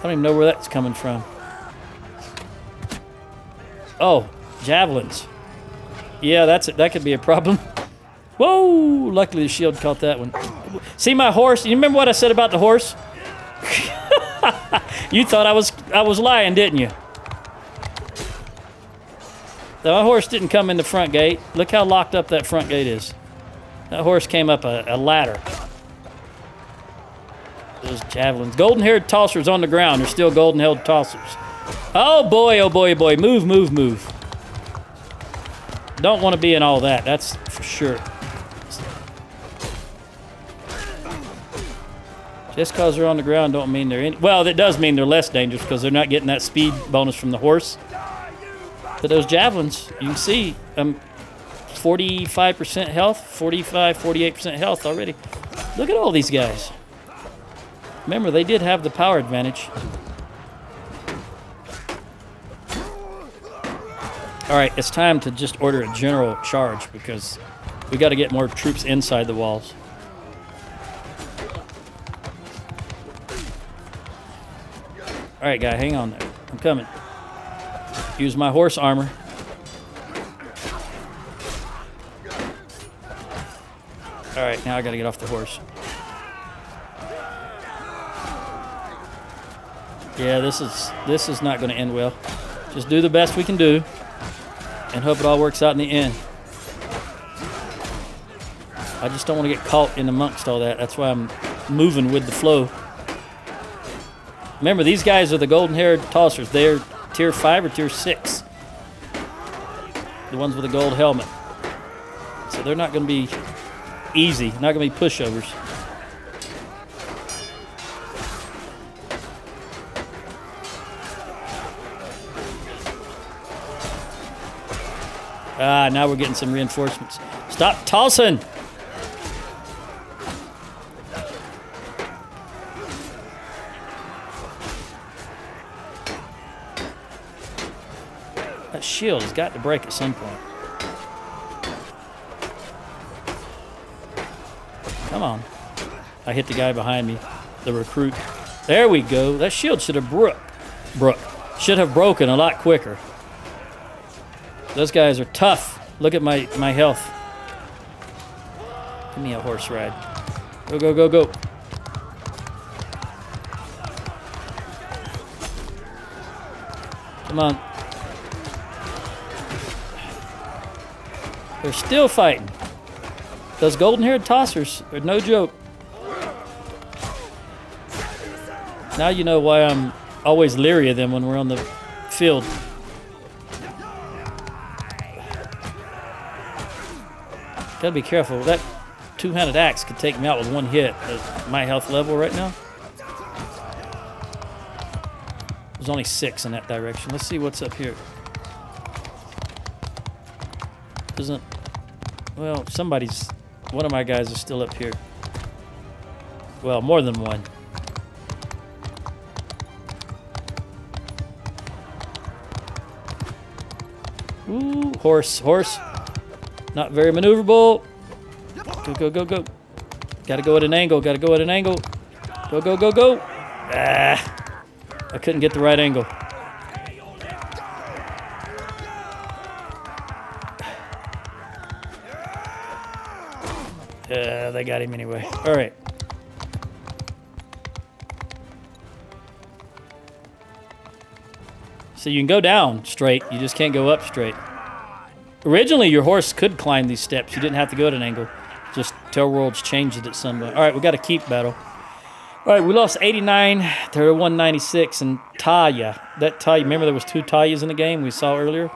even know where that's coming from. Oh, javelins. Yeah, that could be a problem. Whoa! Luckily the shield caught that one. See my horse? You remember what I said about the horse? You thought I was lying, didn't you? The horse didn't come in the front gate. Look how locked up that front gate is. That horse came up a ladder. Those javelins. Golden-haired tossers on the ground. They're still golden-haired tossers. Oh boy, oh boy, oh boy. Move, move, move. Don't want to be in all that. That's for sure. Just because they're on the ground don't mean they're in... Well, that does mean they're less dangerous because they're not getting that speed bonus from the horse. But those javelins, you can see, 45% health, 45, 48% health already. Look at all these guys. Remember, they did have the power advantage. All right, it's time to just order a general charge because we got to get more troops inside the walls. All right, guy, hang on there. I'm coming. Use my horse armor. All right, now I got to get off the horse. Yeah, this is not going to end well. Just do the best we can do and hope it all works out in the end. I just don't want to get caught in amongst all that. That's why I'm moving with the flow. Remember, these guys are the golden-haired tossers. They're tier 5 or tier 6. The ones with the gold helmet. So they're not going to be easy. Not going to be pushovers. Ah, now we're getting some reinforcements. Stop tossing! shield has got to break at some point. Come on. I hit the guy behind me, the recruit. There we go. That shield should have should have broken a lot quicker. Those guys are tough. Look at my health. Give me a horse ride. Go, go, go, go. Come on. They're still fighting. Those golden-haired tossers are no joke. Now you know why I'm always leery of them when we're on the field. Gotta be careful. That two-handed axe could take me out with one hit at my health level right now. There's only 6 in that direction. Let's see what's up here. Well, one of my guys is still up here. Well, more than one. Ooh, horse. Not very maneuverable. Go, go, go, go. Gotta go at an angle. Go, go, go, go. Ah. I couldn't get the right angle. They got him anyway. All right. So you can go down straight. You just can't go up straight. Originally, your horse could climb these steps. You didn't have to go at an angle. Just Tell Worlds changed it at some point. All right, we got a keep battle. All right, we lost 89 to 196, and Talia. That Talia, remember there was 2 Talias in the game we saw earlier?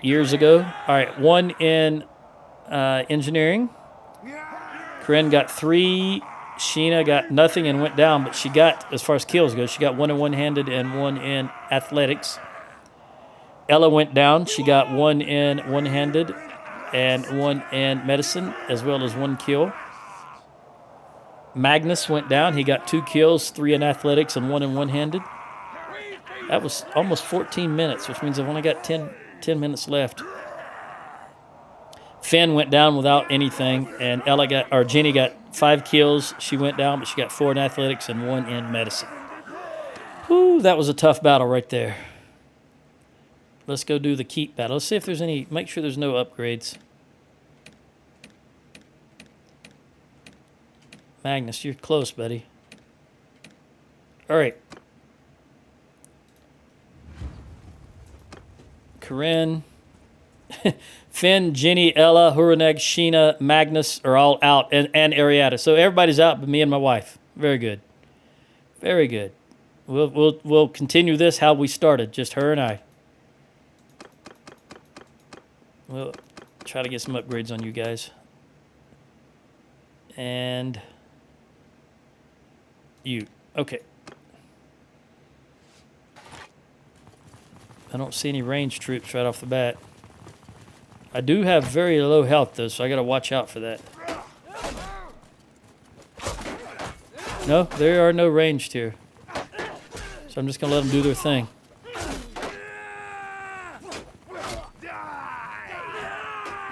Years ago. All right, 1 in engineering. Corinne got 3. Sheena got nothing and went down, but she got, as far as kills go, she got 1 in one-handed and 1 in athletics. Ella went down. She got 1 in one-handed and 1 in medicine, as well as 1 kill. Magnus went down. He got 2 kills, 3 in athletics and 1 in one-handed. That was almost 14 minutes, which means I've only got 10 minutes left. Finn went down without anything, and Jenny got 5 kills. She went down, but she got 4 in athletics and 1 in medicine. Whew, that was a tough battle right there. Let's go do the keep battle. Let's see if there's any. Make sure there's no upgrades. Magnus, you're close, buddy. All right. Corinne, Finn, Jenny, Ella, Huraneg, Sheena, Magnus are all out, and Arietta. So everybody's out but me and my wife. Very good. Very good. We'll continue this how we started, just her and I. We'll try to get some upgrades on you guys. And you. Okay. I don't see any ranged troops right off the bat. I do have very low health, though, so I got to watch out for that. No, there are no ranged here. So I'm just going to let them do their thing.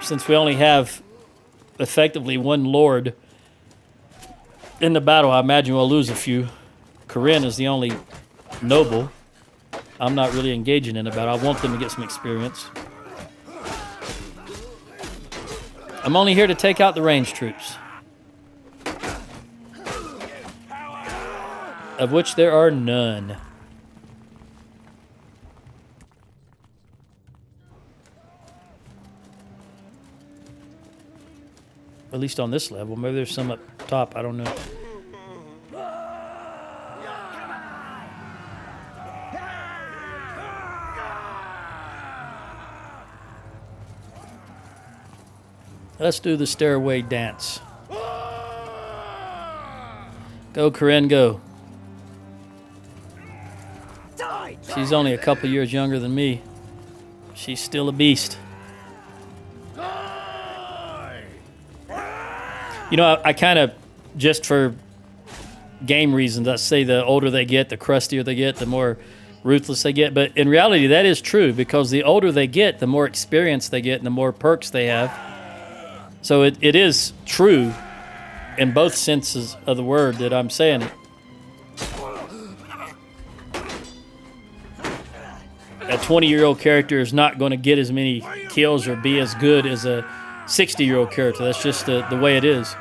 Since we only have effectively 1 lord in the battle, I imagine we'll lose a few. Corinne is the only noble. I'm not really engaging in the battle. I want them to get some experience. I'm only here to take out the ranged troops, of which there are none. At least on this level. Maybe there's some up top. I don't know. Let's do the stairway dance. Go, Corinne, go. She's only a couple years younger than me. She's still a beast. You know, I kind of, just for game reasons, I say the older they get, the crustier they get, the more ruthless they get. But in reality, that is true because the older they get, the more experience they get and the more perks they have. So it is true in both senses of the word that I'm saying it. A 20-year-old character is not going to get as many kills or be as good as a 60-year-old character. That's just the way it is.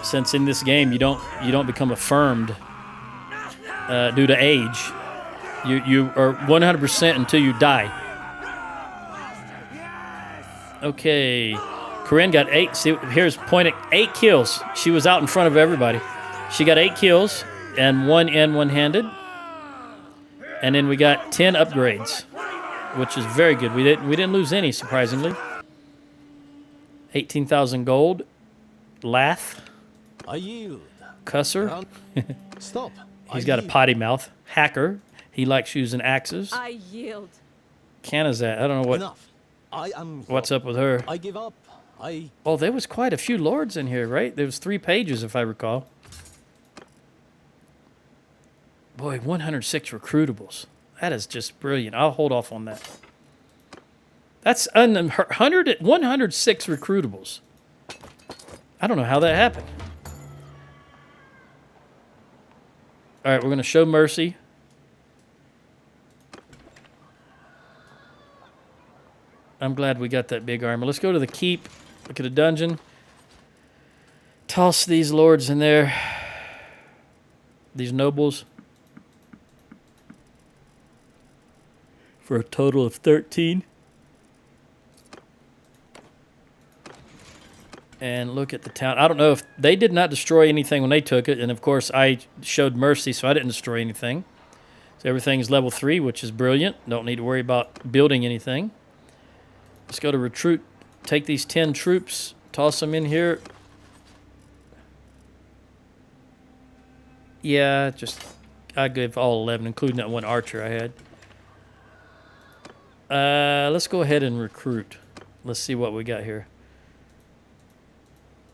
Since in this game you don't become affirmed due to age. You are 100% until you die. Okay, Corinne got 8. See, here's point at 8 kills. She was out in front of everybody. She got 8 kills and 1 in one-handed. And then we got 10 upgrades, which is very good. We didn't lose any, surprisingly. 18,000 gold. Lath. I yield. Cusser. Stop. He's got a potty mouth. Hacker. He likes using axes. I yield. Canazat. I don't know Enough. I am. what's up with her. I give up. Oh, there was quite a few lords in here, right? There was 3 pages, if I recall. Boy, 106 recruitables. That is just brilliant. I'll hold off on that. That's 106 recruitables. I don't know how that happened. All right, we're going to show mercy. I'm glad we got that big armor. Let's go to the keep. Look at a dungeon. Toss these lords in there. These nobles. For a total of 13. And look at the town. I don't know if they did not destroy anything when they took it. And of course, I showed mercy, so I didn't destroy anything. So everything is level 3, which is brilliant. Don't need to worry about building anything. Let's go to recruit. Take these 10 troops, toss them in here. Yeah, I gave all 11, including that one archer I had. Let's go ahead and recruit. Let's see what we got here.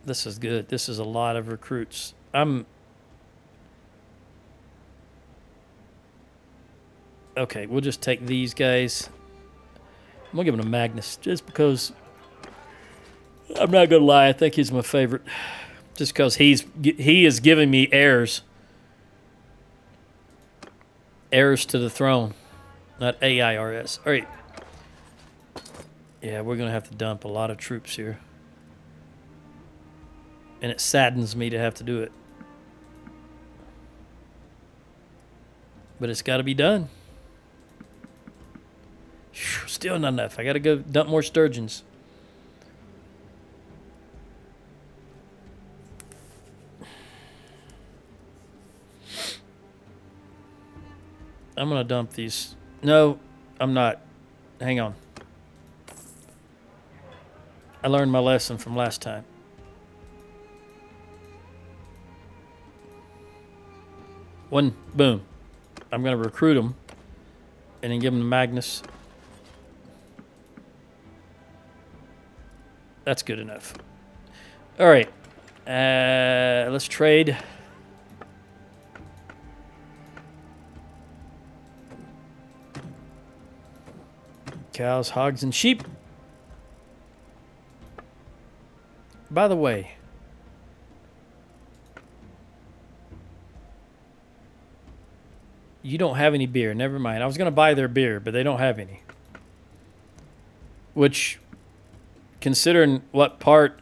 This is good. This is a lot of recruits. Okay, we'll just take these guys. I'm going to give him a Magnus just because I'm not going to lie. I think he's my favorite. Just because he is giving me heirs. Heirs to the throne. Not AIRS. All right. Yeah, we're going to have to dump a lot of troops here. And it saddens me to have to do it. But it's got to be done. Still not enough. I got to go dump more sturgeons. I'm going to dump these. No, I'm not. Hang on. I learned my lesson from last time. Boom. I'm going to recruit them and then give them the Magnus. That's good enough. All right. Let's trade. Cows, hogs, and sheep. By the way, you don't have any beer. Never mind. I was going to buy their beer, but they don't have any. Which, considering what part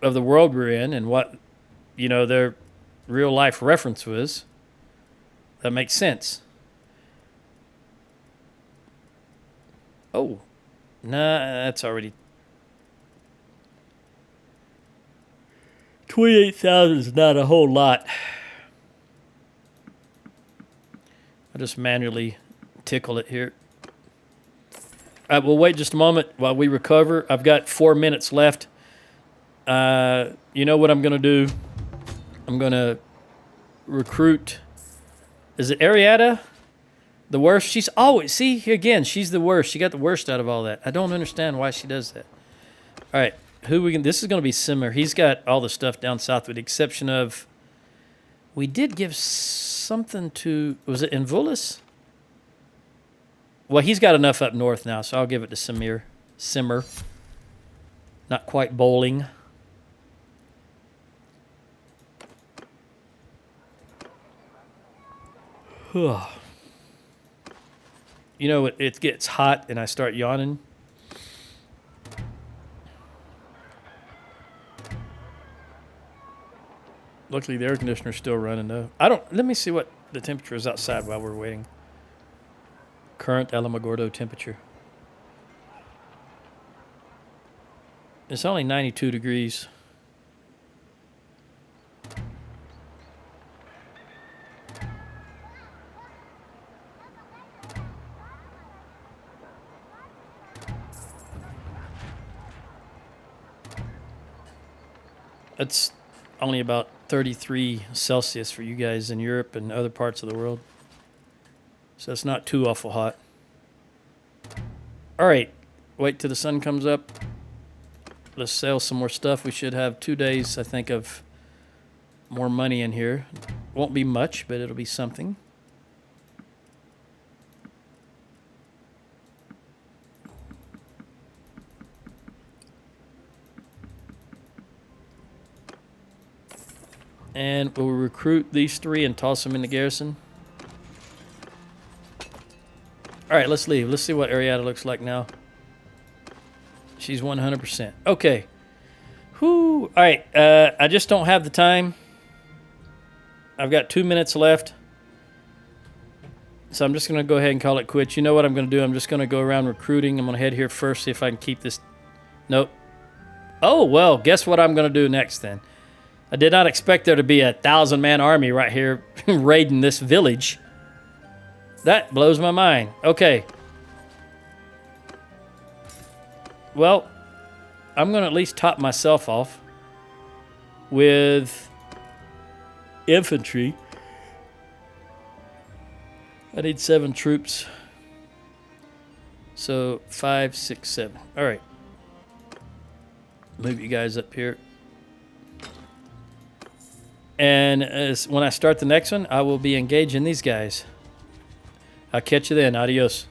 of the world we're in and what, their real life reference was, that makes sense. Oh, nah, that's already 28,000 is not a whole lot. I'll just manually tickle it here. All right, we'll wait just a moment while we recover. I've got 4 minutes left. You know what I'm going to do? I'm going to recruit. Is it Arietta? The worst? She's always... See, here again, she's the worst. She got the worst out of all that. I don't understand why she does that. All right. This is going to be similar. He's got all the stuff down south with the exception of We did give something to... Was it Invulus? Well, he's got enough up north now, so I'll give it to Simmer. Not quite bowling. You know, it gets hot and I start yawning. Luckily, the air conditioner's still running, though. Let me see what the temperature is outside while we're waiting. Current Alamogordo temperature. It's only 92 degrees. It's only about 33 Celsius for you guys in Europe and other parts of the world. So it's not too awful hot. All right, wait till the sun comes up. Let's sell some more stuff. We should have 2 days, I think, of more money in here. Won't be much, but it'll be something. And we'll recruit these 3 and toss them in the garrison. All right, let's leave. Let's see what Arietta looks like now. She's 100%. Okay. Whew. All right. I just don't have the time. I've got 2 minutes left. So I'm just going to go ahead and call it quits. You know what I'm going to do? I'm just going to go around recruiting. I'm going to head here first, see if I can keep this. Nope. Oh, well, guess what I'm going to do next then? I did not expect there to be a 1,000-man army right here raiding this village. That blows my mind. Okay. Well, I'm going to at least top myself off with infantry. I need 7 troops. So 5, 6, 7. All right. Move you guys up here. And when I start the next one, I will be engaging these guys. I'll catch you then. Adios.